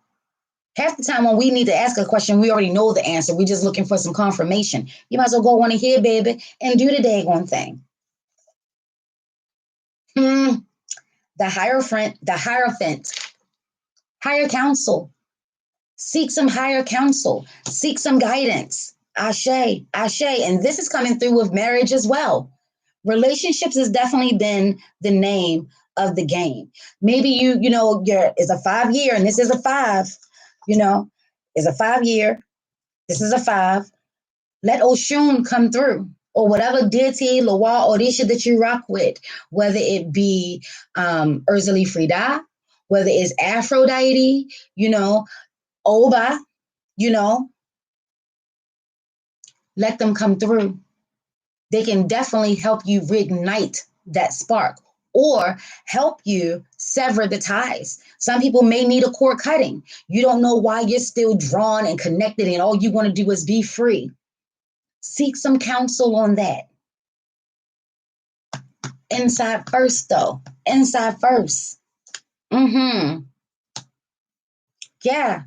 Half the time when we need to ask a question, we already know the answer. We're just looking for some confirmation. You might as well go on ahead, baby, and do the daggone thing. The Hierophant, higher counsel. Seek some higher counsel. Seek some guidance. Ashe, ashe. And this is coming through with marriage as well. Relationships has definitely been the name of the game. Maybe it's a 5 year and this is a 5, is a 5 year. This is a 5. Let Oshun come through, or whatever deity, Loa, or Orisha that you rock with, whether it be Urzili Frida, whether it's Aphrodite, Oba, let them come through. They can definitely help you reignite that spark or help you sever the ties. Some people may need a cord cutting. You don't know why you're still drawn and connected and all you want to do is be free. Seek some counsel on that. Inside first, though. Inside first. Yeah,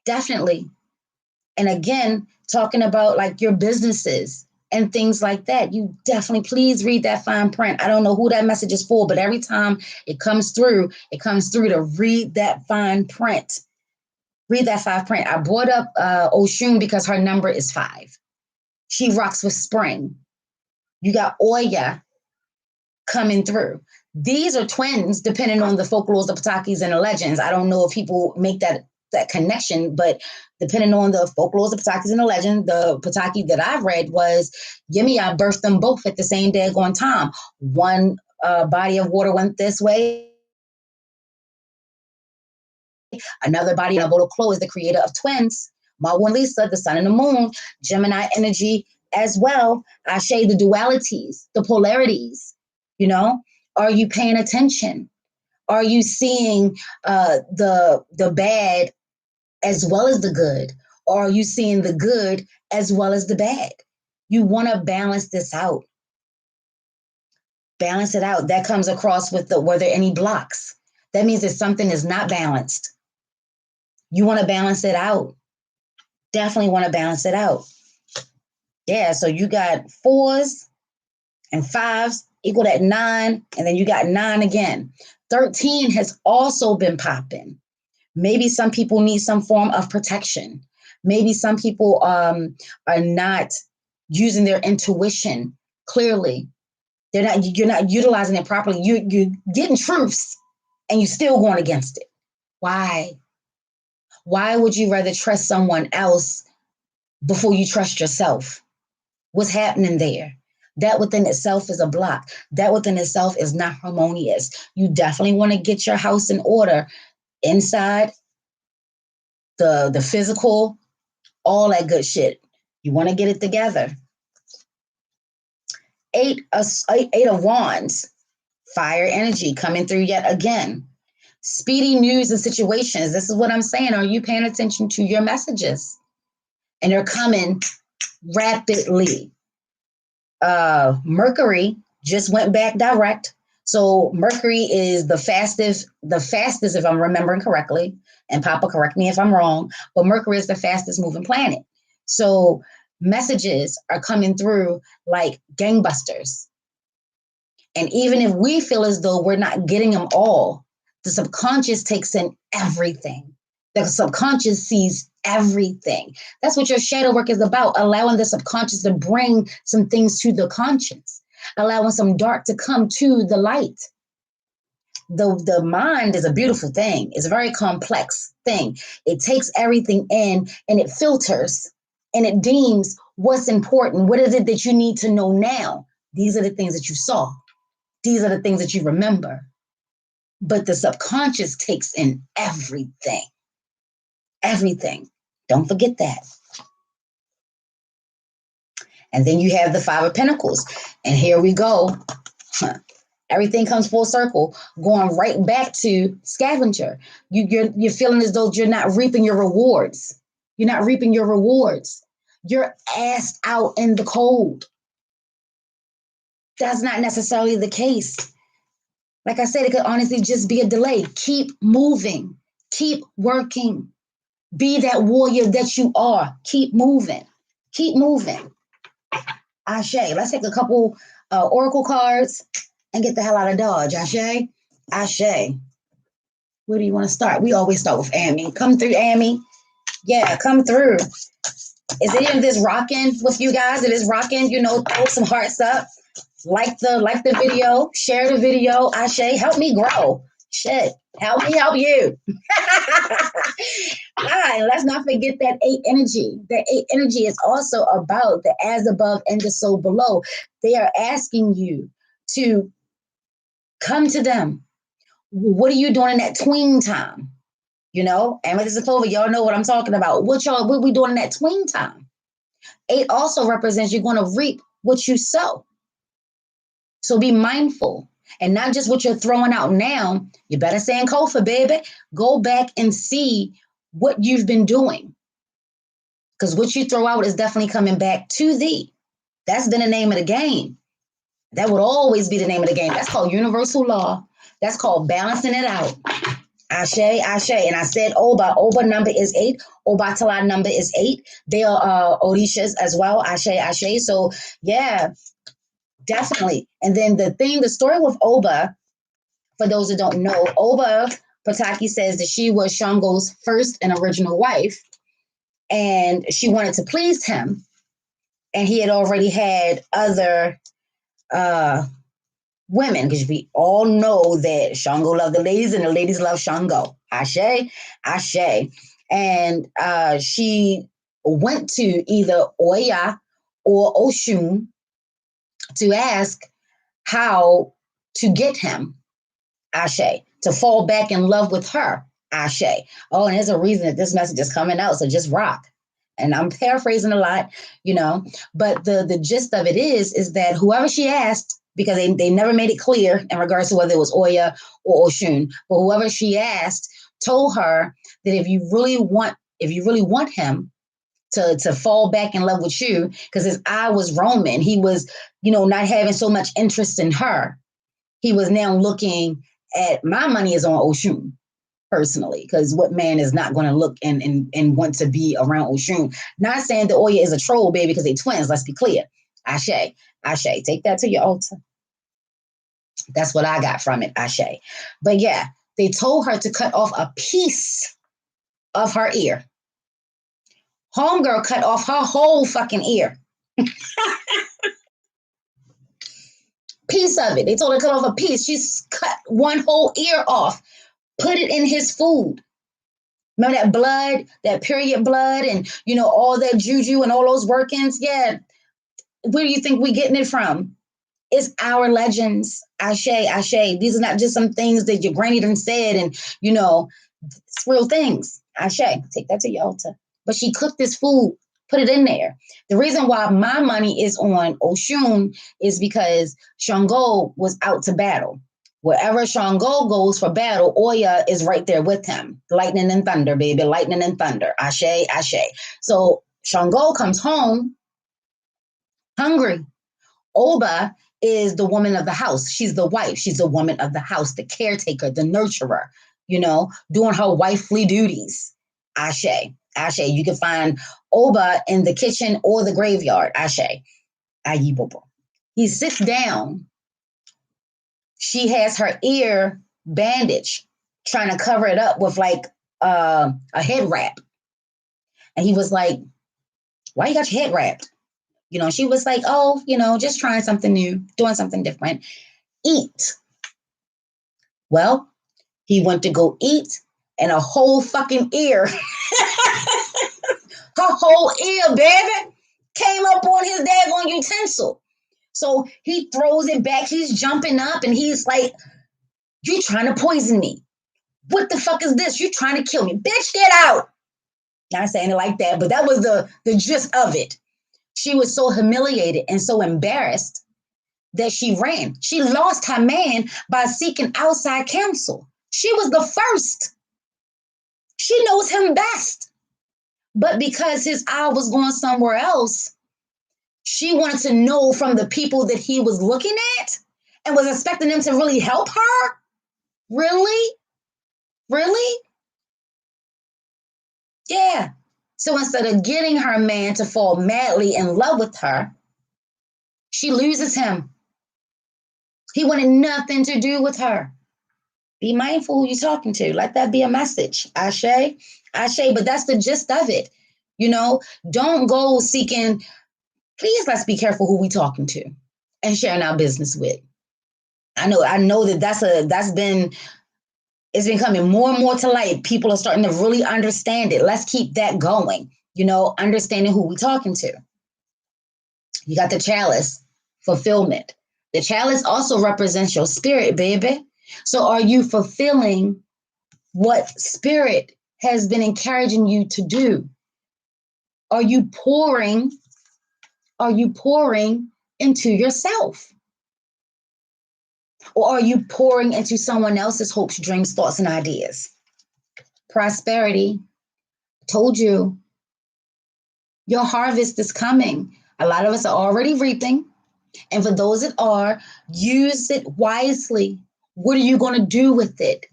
definitely. And again, talking about like your businesses and things like that, you definitely please read that fine print. I don't know who that message is for, but every time it comes through to read that fine print. Read that 5 print. I brought up Oshun because her number is 5. She rocks with spring. You got Oya coming through. These are twins, depending on the folklores, the Patakis, and the legends. I don't know if people make that connection, but depending on the folklores, the Patakis, and the legend, the Pataki that I've read was Yemiya birthed them both at the same daggone time. One body of water went this way. Another body of Vodoklo is the creator of twins. Mawu and Lisa, the sun and the moon, Gemini energy as well. I shade the dualities, the polarities. Are you paying attention? Are you seeing the bad as well as the good? Or are you seeing the good as well as the bad? You want to balance this out. Balance it out. That comes across with were there any blocks? That means that something is not balanced. You want to balance it out. Definitely want to balance it out. Yeah, so you got 4s and 5s equal at 9, and then you got 9 again. 13 has also been popping. Maybe some people need some form of protection. Maybe some people are not using their intuition clearly. You're not utilizing it properly. You're getting truths and you're still going against it. Why? Why would you rather trust someone else before you trust yourself? What's happening there? That within itself is a block. That within itself is not harmonious. You definitely want to get your house in order inside, the physical, all that good shit. You want to get it together. 8 of Wands, fire energy coming through yet again. Speedy news and situations. This is what I'm saying. Are you paying attention to your messages? And they're coming rapidly. Mercury just went back direct. So Mercury is the fastest, if I'm remembering correctly, and Papa, correct me if I'm wrong, but Mercury is the fastest moving planet. So messages are coming through like gangbusters. And even if we feel as though we're not getting them all, the subconscious takes in everything. The subconscious sees everything. That's what your shadow work is about, allowing the subconscious to bring some things to the conscious, allowing some dark to come to the light. The mind is a beautiful thing. It's a very complex thing. It takes everything in and it filters and it deems what's important. What is it that you need to know now? These are the things that you saw. These are the things that you remember. But the subconscious takes in everything. Everything. Don't forget that. And then you have the 5 of Pentacles. And here we go. Everything comes full circle, going right back to scavenger. You're feeling as though you're not reaping your rewards. You're not reaping your rewards. You're assed out in the cold. That's not necessarily the case. Like I said, it could honestly just be a delay. Keep moving. Keep working. Be that warrior that you are. Keep moving. Keep moving. Ashe. Let's take a couple oracle cards and get the hell out of Dodge. Ashe. Ashe. Where do you want to start? We always start with Amy. Come through, Amy. Yeah, come through. Is any of this rocking with you guys? It is rocking. You know, throw some hearts up. Like the video. Share the video. Ashe. Help me grow. Shit. Help me help you. All right, let's not forget that 8 energy. That 8 energy is also about the as above and the so below. They are asking you to come to them. What are you doing in that tween time? You know, and with this is over, y'all know what I'm talking about. What we doing in that tween time? 8 also represents you're going to reap what you sow. So be mindful. And not just what you're throwing out now. You better stay in Kofa, baby. Go back and see what you've been doing. Because what you throw out is definitely coming back to thee. That's been the name of the game. That would always be the name of the game. That's called universal law. That's called balancing it out. Ashe, Ashe. And I said Oba. Oba number is 8. Obatala number is 8. They are Orishas as well. Ashe, Ashe. So, yeah, definitely. And then the story with Oba, for those who don't know, Oba Pataki says that she was Shango's first and original wife. And she wanted to please him. And he had already had other women, because we all know that Shango loved the ladies and the ladies love Shango. Ashe, Ashe. And she went to either Oya or Oshun to ask how to get him. Ashe. To fall back in love with her. Ashe. Oh, and there's a reason that this message is coming out, so just rock. And I'm paraphrasing a lot, you know, but the gist of it is that whoever she asked, because they never made it clear in regards to whether it was Oya or Oshun, but whoever she asked told her that if you really want him to fall back in love with you, because his eye was roaming, he was, you know, not having so much interest in her. He was now looking at, my money is on Oshun personally, because what man is not going to look and want to be around Oshun? Not saying that Oya is a troll, baby, because they twins. Let's be clear. Ashe, Ashe. Take that to your altar. That's what I got from it. Ashe. But yeah, they told her to cut off a piece of her ear. Homegirl cut off her whole fucking ear. Piece of it. They told her to cut off a piece. She's cut one whole ear off. Put it in his food. Remember that blood, that period blood, and, you know, all that juju and all those workings? Yeah. Where do you think we're getting it from? It's our legends. Ashe, Ashe. These are not just some things that your granny done said, and, you know, it's real things. Ashe. Take that to your altar. But she cooked this food, put it in there. The reason why my money is on Oshun is because Shango was out to battle. Wherever Shango goes for battle, Oya is right there with him. Lightning and thunder, baby. Lightning and thunder. Ashe, Ashe. So Shango comes home hungry. Oba is the woman of the house. She's the wife. She's the woman of the house, the caretaker, the nurturer, you know, doing her wifely duties. Ashe, Ashe. You can find Oba in the kitchen or the graveyard. Ashe. Ayibobo. He sits down. She has her ear bandaged, trying to cover it up with like a head wrap. And he was like, why you got your head wrapped? You know, she was like, oh, you know, just trying something new, doing something different. Eat. Well, he went to go eat, and a whole fucking ear, her whole ear, baby, came up on his daggone utensil. So he throws it back. He's jumping up, and he's like, you trying to poison me. What the fuck is this? You trying to kill me. Bitch, get out. Not saying it like that, but that was the gist of it. She was so humiliated and so embarrassed that she ran. She lost her man by seeking outside counsel. She was the first. She knows him best. But because his eye was going somewhere else, she wanted to know from the people that he was looking at and was expecting them to really help her. Really? Really? Yeah. So instead of getting her man to fall madly in love with her, she loses him. He wanted nothing to do with her. Be mindful who you're talking to. Let that be a message. Ashe, Ashe, but that's the gist of it. Don't go seeking. Please, let's be careful who we talking to and sharing our business with. I know that it's been coming more and more to light. People are starting to really understand it. Let's keep that going. Understanding who we talking to. You got the chalice fulfillment. The chalice also represents your spirit, baby. So are you fulfilling what spirit has been encouraging you to do? Are you pouring into yourself? Or are you pouring into someone else's hopes, dreams, thoughts, and ideas? Prosperity. Told you, your harvest is coming. A lot of us are already reaping. And for those that are, use it wisely. What are you going to do with it?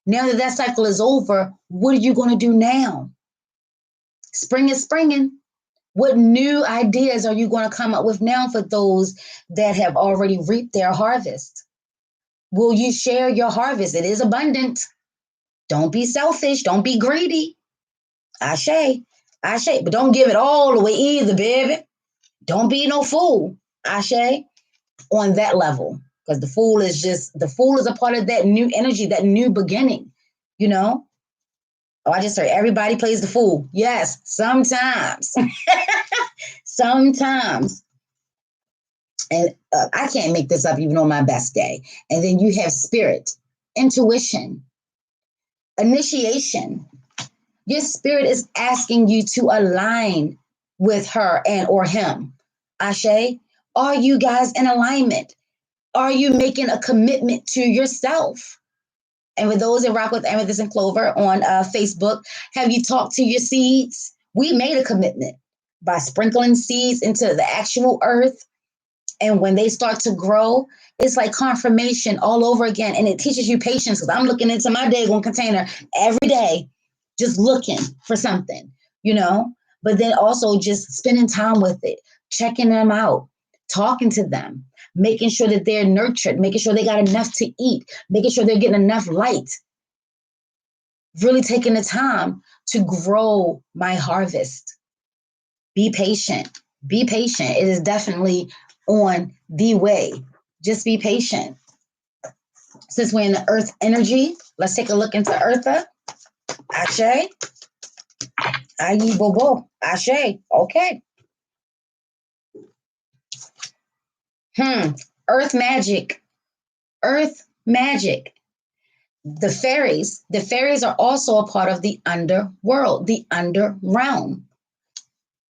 Now that that cycle is over, what are you going to do now? Spring is springing. What new ideas are you going to come up with now for those that have already reaped their harvest? Will you share your harvest? It is abundant. Don't be selfish. Don't be greedy. Ashe, Ashe. But don't give it all away either, baby. Don't be no fool. Ashe, on that level. Because the fool is a part of that new energy, that new beginning, you know? Oh, I just heard everybody plays the fool. Yes, sometimes. Sometimes. And I can't make this up even on my best day. And then you have spirit, intuition, initiation. Your spirit is asking you to align with her and or him. Ashe, are you guys in alignment? Are you making a commitment to yourself? And for those that rock with Amethyst and Clover on Facebook, have you talked to your seeds? We made a commitment by sprinkling seeds into the actual earth. And when they start to grow, it's like confirmation all over again. And it teaches you patience because I'm looking into my Dagon container every day, just looking for something, But then also just spending time with it, checking them out, talking to them, making sure that they're nurtured, making sure they got enough to eat, making sure they're getting enough light. Really taking the time to grow my harvest. Be patient. Be patient. It is definitely on the way. Just be patient. Since we're in the earth energy, let's take a look into Eartha. Ashe. Ayi bobo. Ashe. Okay. Earth magic. Earth magic. The fairies. The fairies are also a part of the underworld, the under realm.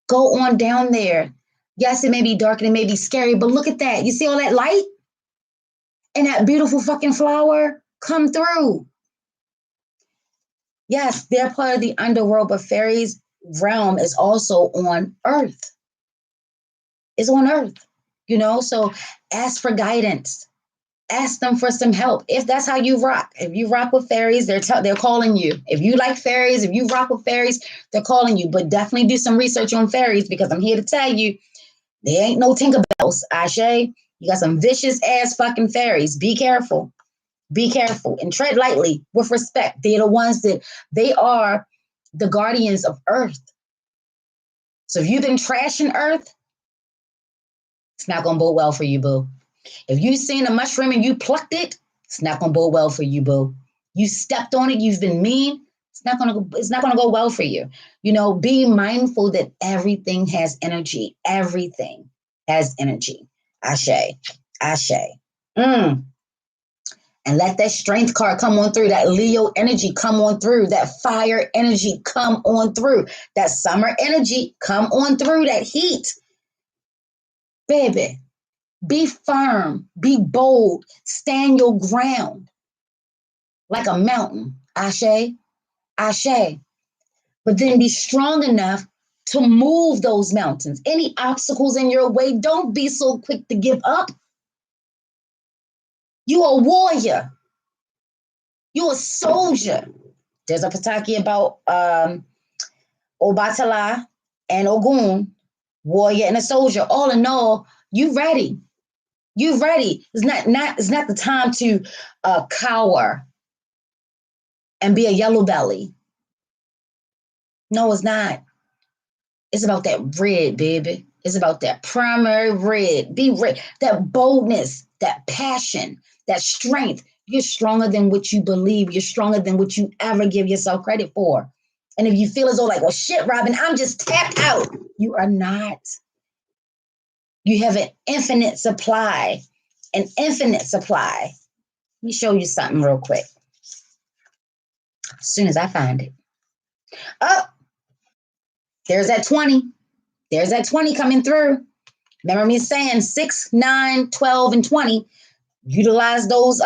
Go on down there. Yes, it may be dark and it may be scary, but look at that. You see all that light? And that beautiful fucking flower come through. Yes, they're part of the underworld, but fairies realm is also on earth. It's on earth, So ask for guidance. Ask them for some help. If that's how you rock. If you rock with fairies, they're calling you. If you like fairies, if you rock with fairies, they're calling you. But definitely do some research on fairies because I'm here to tell you, they ain't no Tinkerbells, Ashe. You got some vicious ass fucking fairies. Be careful. Be careful and tread lightly with respect. They're the ones they are the guardians of Earth. So if you've been trashing Earth, it's not going to bode well for you, boo. If you've seen a mushroom and you plucked it, it's not going to bode well for you, boo. You stepped on it, you've been mean, it's not going to go well for you. Be mindful that everything has energy. Everything has energy. Ashe. Ashe. And let that strength card come on through, that Leo energy come on through, that fire energy come on through, that summer energy come on through, that heat. Baby, be firm, be bold, stand your ground like a mountain. Ashe, Ashe. But then be strong enough to move those mountains. Any obstacles in your way, don't be so quick to give up. You're a warrior. You're a soldier. There's a Pataki about Obatala, and Ogun, warrior and a soldier. All in all, you ready. You ready. It's not the time to cower and be a yellow belly. No, it's not. It's about that red, baby. It's about that primary red. Be red. That boldness, that passion, that strength. You're stronger than what you believe. You're stronger than what you ever give yourself credit for. And if you feel as though like, well, shit, Robin, I'm just tapped out. You are not. You have an infinite supply. An infinite supply. Let me show you something real quick. As soon as I find it. Oh, there's that 20. There's that 20 coming through. Remember me saying 6, 9, 12, and 20. Utilize those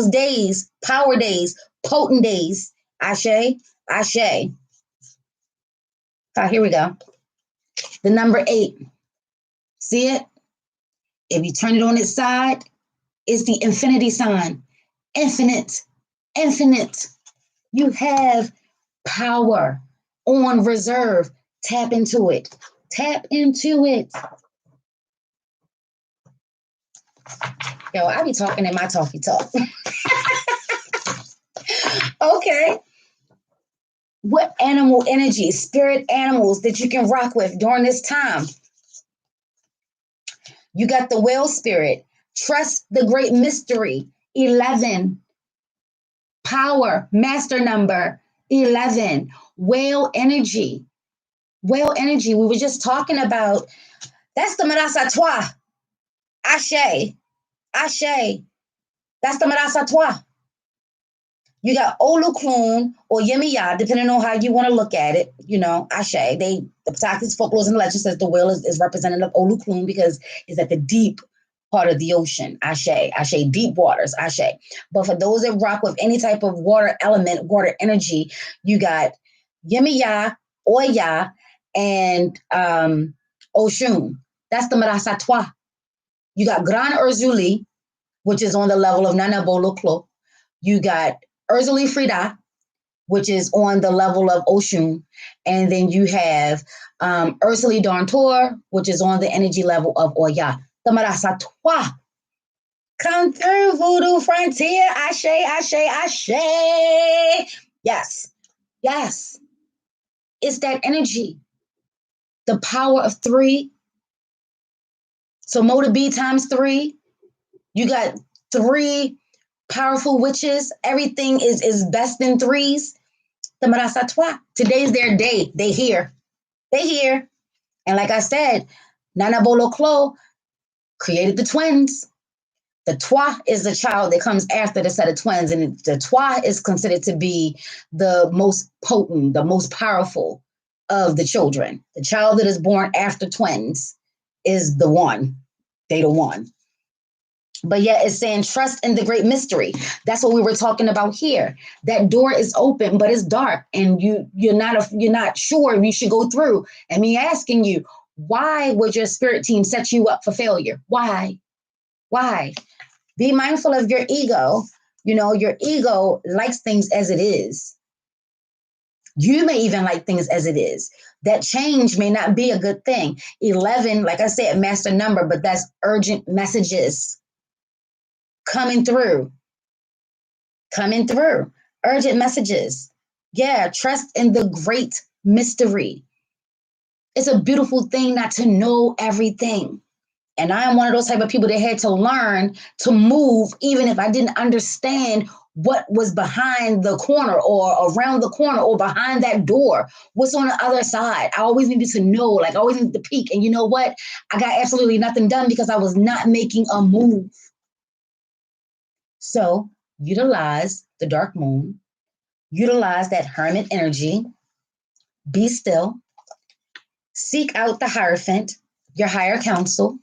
days, power days, potent days. Ashe, ashe. Here we go. The number 8. See it? If you turn it on its side, it's the infinity sign. Infinite, infinite. You have power on reserve. Tap into it. Tap into it. Yo, I be talking in my talkie talk. Okay. What animal energy, spirit animals that you can rock with during this time? You got the whale spirit. Trust the great mystery. 11. Power, master number 11. Whale energy. Whale energy. We were just talking about. That's the Marasatwa. Ashe. Ashe. That's the Marasatwa. You got Oluklun or Yemiya, depending on how you want to look at it. You know, Ashe. The Patakas folklore and legend says the whale is representative of Oluklun because it's at the deep part of the ocean. Ashe. Ashe. Deep waters. Ashe. But for those that rock with any type of water element, water energy, you got Yemiya, Oya, and Oshun. That's the Marasatwa. You got Gran Urzuli, which is on the level of Nana Boloklo. You got Urzuli Frida, which is on the level of Oshun. And then you have Urzuli Darntor, which is on the energy level of Oya. The Marasatwa. Come through, Voodoo Frontier. Ashe, ashe, ashe. Yes, yes. It's that energy. The power of 3. So Motor B times 3. You got 3 powerful witches. Everything is best in 3s. The Marasatwa. Today's their day. They here. They here. And like I said, Nana Bolo Klo created the twins. The Twa is the child that comes after the set of twins. And the Twa is considered to be the most potent, the most powerful of the children. The child that is born after twins is the one. They the one. But yet it's saying trust in the great mystery. That's what we were talking about here. That door is open, but it's dark, and you're not sure if you should go through. And me asking you, why would your spirit team set you up for failure? Why? Why? Be mindful of your ego. You know, your ego likes things as it is. You may even like things as it is. That change may not be a good thing. 11, like I said, master number, but that's urgent messages. Coming through. Urgent messages. Yeah, trust in the great mystery. It's a beautiful thing not to know everything. And I am one of those type of people that had to learn to move, even if I didn't understand what was behind the corner or around the corner or behind that door. What's on the other side? I always needed to know, like I always needed to peek. And you know what? I got absolutely nothing done because I was not making a move. So utilize the dark moon, utilize that hermit energy, be still, seek out the Hierophant, your higher counsel,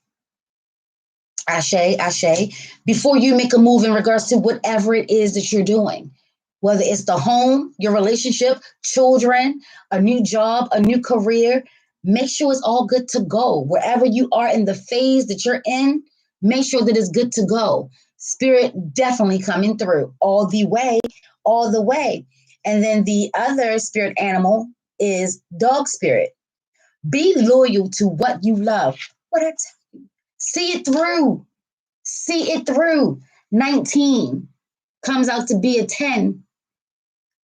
Ashe, Ashe, before you make a move in regards to whatever it is that you're doing, whether it's the home, your relationship, children, a new job, a new career, make sure it's all good to go. Wherever you are in the phase that you're in, make sure that it's good to go. Spirit definitely coming through all the way, all the way. And then the other spirit animal is dog spirit. Be loyal to what you love. What I tell you. See it through. See it through. 19 comes out to be a 10,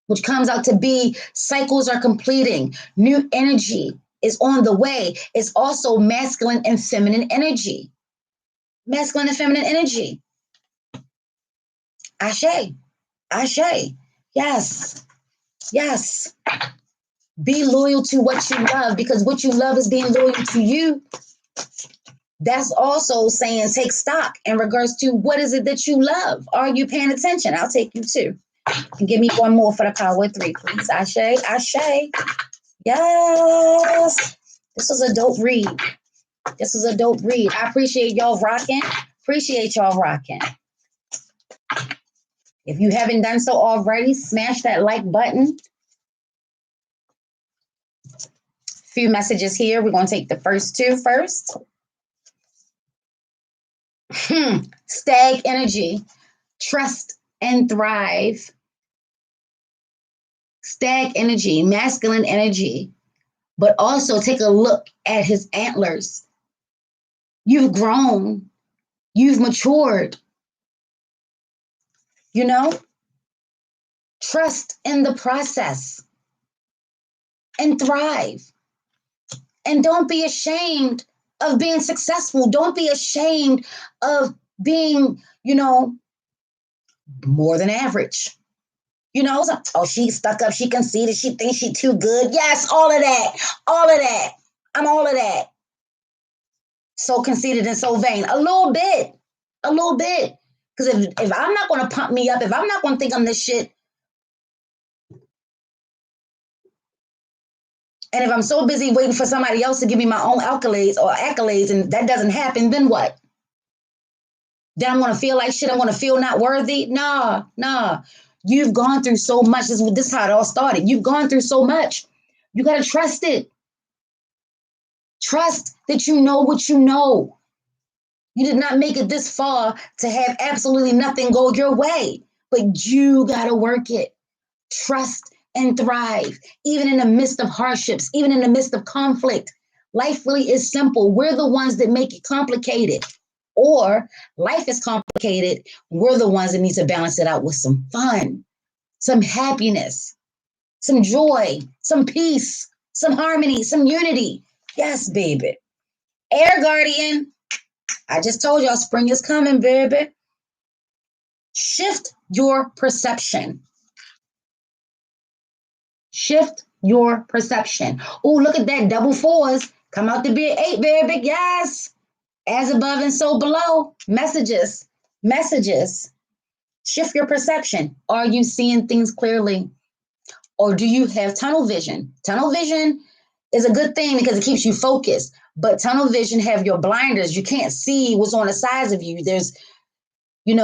which comes out to be cycles are completing. New energy is on the way. It's also masculine and feminine energy. Masculine and feminine energy. Ashe. Ashe. Yes. Yes. Be loyal to what you love, because what you love is being loyal to you. That's also saying take stock in regards to what is it that you love. Are you paying attention? I'll take you too. And give me one more for the power 3, please. Ashe. Ashe. Yes. This was a dope read. This is a dope read. I appreciate y'all rocking. Appreciate y'all rocking. If you haven't done so already, smash that like button. Few messages here. We're going to take the first 2 first. Stag energy. Trust and thrive. Stag energy, masculine energy. But also take a look at his antlers. You've grown. You've matured. You know? Trust in the process. And thrive. And don't be ashamed of being successful. Don't be ashamed of being, more than average. Oh, she's stuck up. She conceited. She thinks she's too good. Yes, all of that. All of that. I'm all of that. So conceited and so vain. A little bit. A little bit. Because if I'm not going to pump me up, if I'm not going to think I'm this shit, and if I'm so busy waiting for somebody else to give me my own accolades, and that doesn't happen, then what? Then I'm going to feel like shit. I'm going to feel not worthy. Nah. You've gone through so much. This is how it all started. You've gone through so much. You got to trust it. Trust that you know what you know. You did not make it this far to have absolutely nothing go your way, but you got to work it. Trust and thrive, even in the midst of hardships, even in the midst of conflict. Life really is simple. We're the ones that make it complicated. Or life is complicated. We're the ones that need to balance it out with some fun, some happiness, some joy, some peace, some harmony, some unity. Yes, baby. Air Guardian. I just told y'all spring is coming, baby. Shift your perception. Shift your perception. Oh, look at that. Double 4s. Come out to be an 8, baby. Yes. As above and so below. Messages. Shift your perception. Are you seeing things clearly? Or do you have tunnel vision? Tunnel vision is a good thing because it keeps you focused. But tunnel vision have your blinders. You can't see what's on the sides of you. There's, you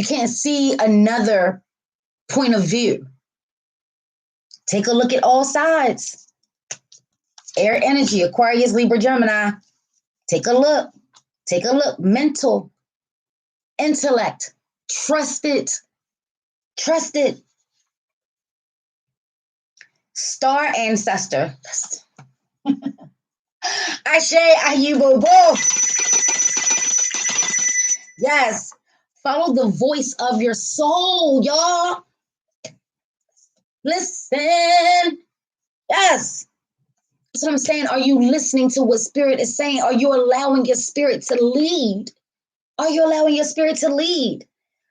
can't see another point of view. Take a look at all sides. Air energy, Aquarius, Libra, Gemini. Take a look. Mental, intellect. Trust it. Star ancestor. Ashe, Ayubobo. Yes. Follow the voice of your soul, y'all. Listen. Yes. That's what I'm saying. Are you listening to what spirit is saying? Are you allowing your spirit to lead?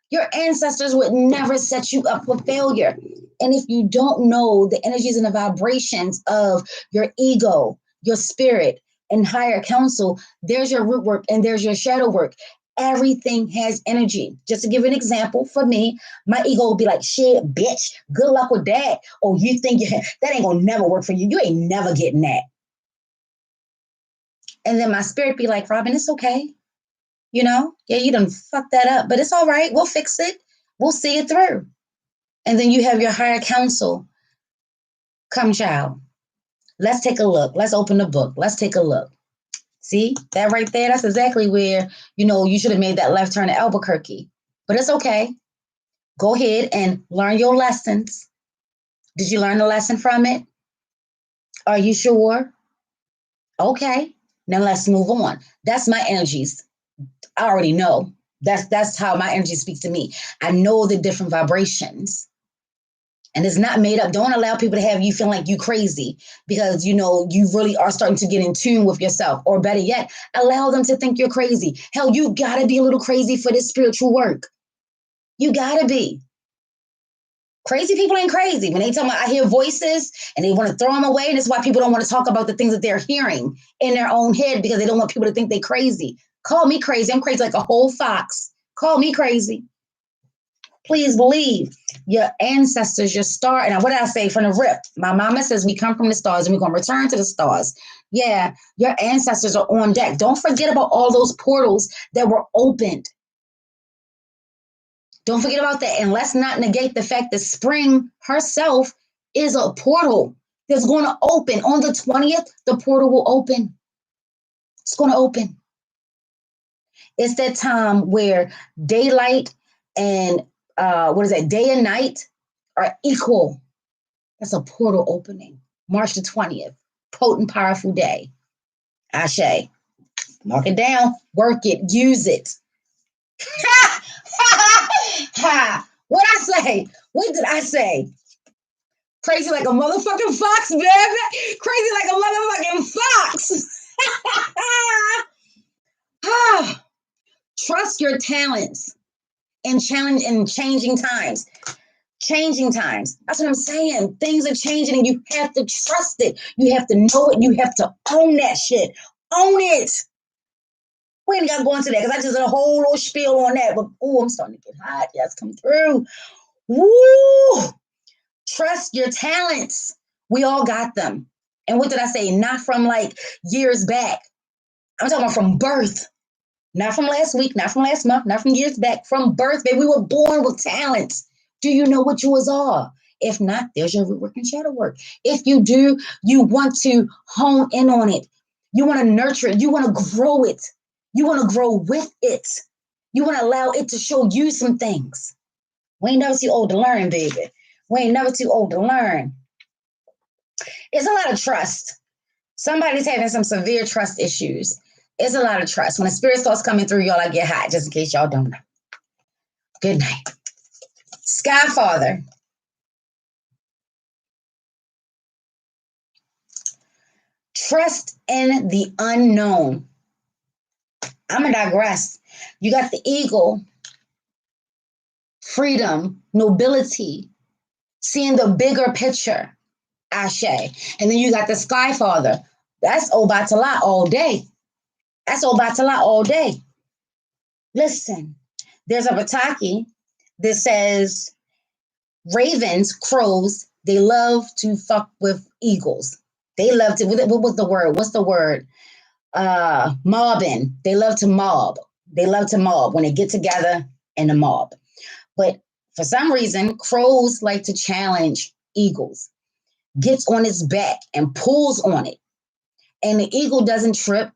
Your ancestors would never set you up for failure. And if you don't know the energies and the vibrations of your ego, your spirit, and higher counsel, there's your root work and there's your shadow work. Everything has energy. Just to give an example, for me, my ego will be like, shit, bitch, good luck with that. Oh, you think that ain't gonna never work for you. You ain't never getting that. And then my spirit be like, Robin, it's okay. Yeah, you done fucked that up, but it's all right. We'll fix it. We'll see it through. And then you have your higher counsel. Come, child. Let's take a look. Let's open the book. Let's take a look. See that right there? That's exactly where, you should have made that left turn to Albuquerque. But it's okay. Go ahead and learn your lessons. Did you learn a lesson from it? Are you sure? Okay. Now let's move on. That's my energies. I already know. That's how my energy speaks to me. I know the different vibrations. And it's not made up. Don't allow people to have you feel like you crazy because you know you really are starting to get in tune with yourself. Or better yet, allow them to think you're crazy. Hell, you gotta be a little crazy for this spiritual work. You gotta be. Crazy people ain't crazy. When they tell me I hear voices and they want to throw them away, and that's why people don't want to talk about the things that they're hearing in their own head because they don't want people to think they're crazy. Call me crazy. I'm crazy like a whole fox. Call me crazy. Please believe your ancestors, your star. And what did I say from the rip? My mama says we come from the stars and we're going to return to the stars. Yeah, your ancestors are on deck. Don't forget about all those portals that were opened. Don't forget about that. And let's not negate the fact that spring herself is a portal that's going to open. On the 20th, the portal will open. It's going to open. It's that time where daylight and day and night are equal. That's a portal opening. March the 20th. Potent, powerful day. Ashe. Mark it down. Work it. Use it. What I say? What did I say? Crazy like a motherfucking fox, baby. Crazy like a motherfucking fox. Trust your talents and challenge in changing times. Changing times. That's what I'm saying. Things are changing and you have to trust it. You have to know it. You have to own that shit. Own it. We ain't got to go into that because I just did a whole little spiel on that. But, I'm starting to get hot. Yes, come through. Woo! Trust your talents. We all got them. And what did I say? Not from like years back. I'm talking about from birth. Not from last week, not from last month, not from years back. From birth, baby, we were born with talents. Do you know what yours are? If not, there's your root work and shadow work. If you do, you want to hone in on it. You want to nurture it. You want to grow it. You want to grow with it. You want to allow it to show you some things. We ain't never too old to learn, baby. We ain't never too old to learn. It's a lot of trust. Somebody's having some severe trust issues. It's a lot of trust. When the spirit starts coming through, y'all, I get hot, just in case y'all don't know. Good night. Sky Father. Trust in the unknown. I'm going to digress. You got the eagle, freedom, nobility, seeing the bigger picture, Ashe. And then you got the Sky Father. That's Obatala all day. That's Obatala all day. Listen, there's a Pataki that says ravens, crows, they love to fuck with eagles. They love to, what was the word? What's the word? Mobbing. They love to mob. They love to mob when they get together in a mob. But for some reason, crows like to challenge eagles, gets on its back and pulls on it. And the eagle doesn't trip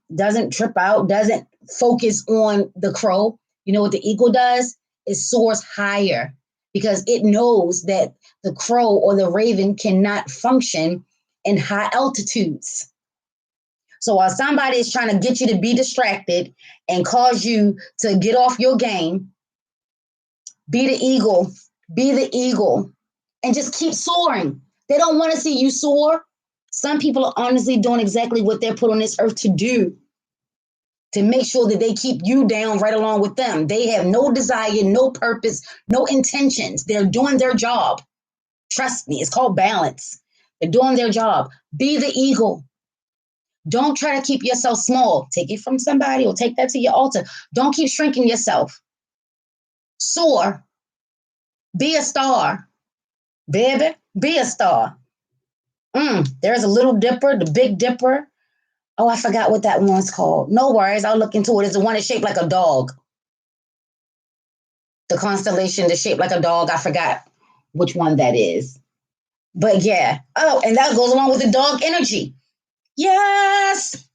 out, doesn't focus on the crow. You know what the eagle does? It soars higher because it knows that the crow or the raven cannot function in high altitudes. So while somebody is trying to get you to be distracted and cause you to get off your game, be the eagle, and just keep soaring. They don't want to see you soar. Some people are honestly doing exactly what they're put on this earth to do, to make sure that they keep you down right along with them. They have no desire, no purpose, no intentions. They're doing their job. Trust me, it's called balance. They're doing their job. Be the eagle. Don't try to keep yourself small. Take it from somebody or take that to your altar. Don't keep shrinking yourself. Soar. Be a star. Baby, be a star. There's a little dipper, the big dipper. Oh, I forgot what that one's called. No worries, I'll look into it. It's the one that's shaped like a dog. The constellation that's shaped like a dog. I forgot which one that is. But yeah. Oh, and that goes along with the dog energy. Yes.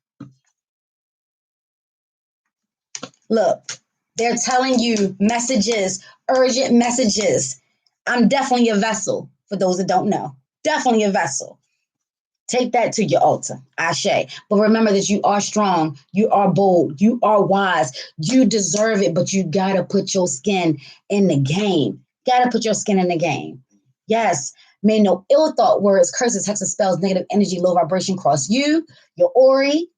Look, they're telling you messages, urgent messages. I'm definitely a vessel, for those that don't know. Definitely a vessel. Take that to your altar, Ashe. But remember that you are strong, you are bold, you are wise, you deserve it, but you gotta put your skin in the game. Gotta put your skin in the game. Yes, may no ill thought, words, curses, hexes, spells, negative energy, low vibration cross you, your ori,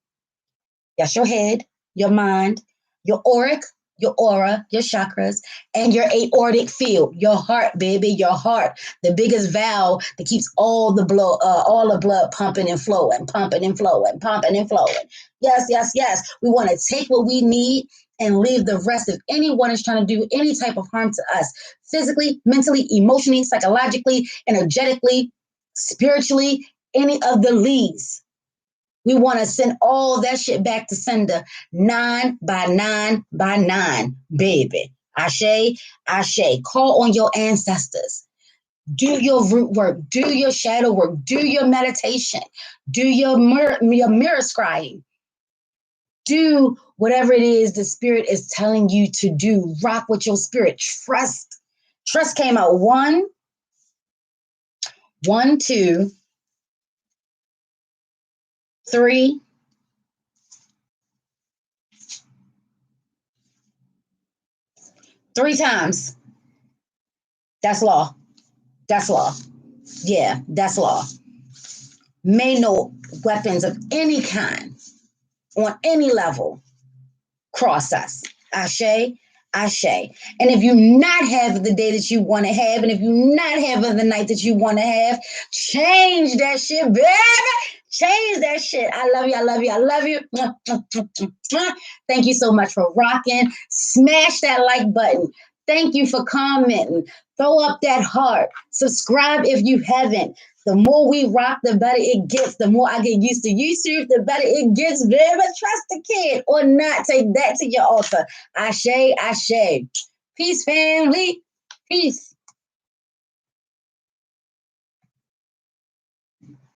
that's your head, your mind, your auric, your aura, your chakras, and your aortic field, your heart, baby, your heart, the biggest valve that keeps all the blood pumping and flowing, pumping and flowing, pumping and flowing. Yes, yes, yes. We want to take what we need and leave the rest. If anyone is trying to do any type of harm to us, physically, mentally, emotionally, psychologically, energetically, spiritually, any of the leads. We want to send all that shit back to sender 9 by 9 by 9, baby. Ashe, Ashe. Call on your ancestors. Do your root work. Do your shadow work. Do your meditation. Do your mirror scrying. Do whatever it is the spirit is telling you to do. Rock with your spirit. Trust. Trust came out 1, 2, 3. 3 times. That's law. That's law. Yeah, that's law. May no weapons of any kind on any level cross us. Ashe, Ashe. And if you not have the day that you want to have, and if you not have the night that you want to have, change that shit, baby. Change that shit. I love you. I love you. I love you. Thank you so much for rocking. Smash that like button. Thank you for commenting. Throw up that heart. Subscribe if you haven't. The more we rock, the better it gets. The more I get used to YouTube, the better it gets. Baby, trust the kid or not. Take that to your altar. Ashe, Ashe. Peace, family. Peace.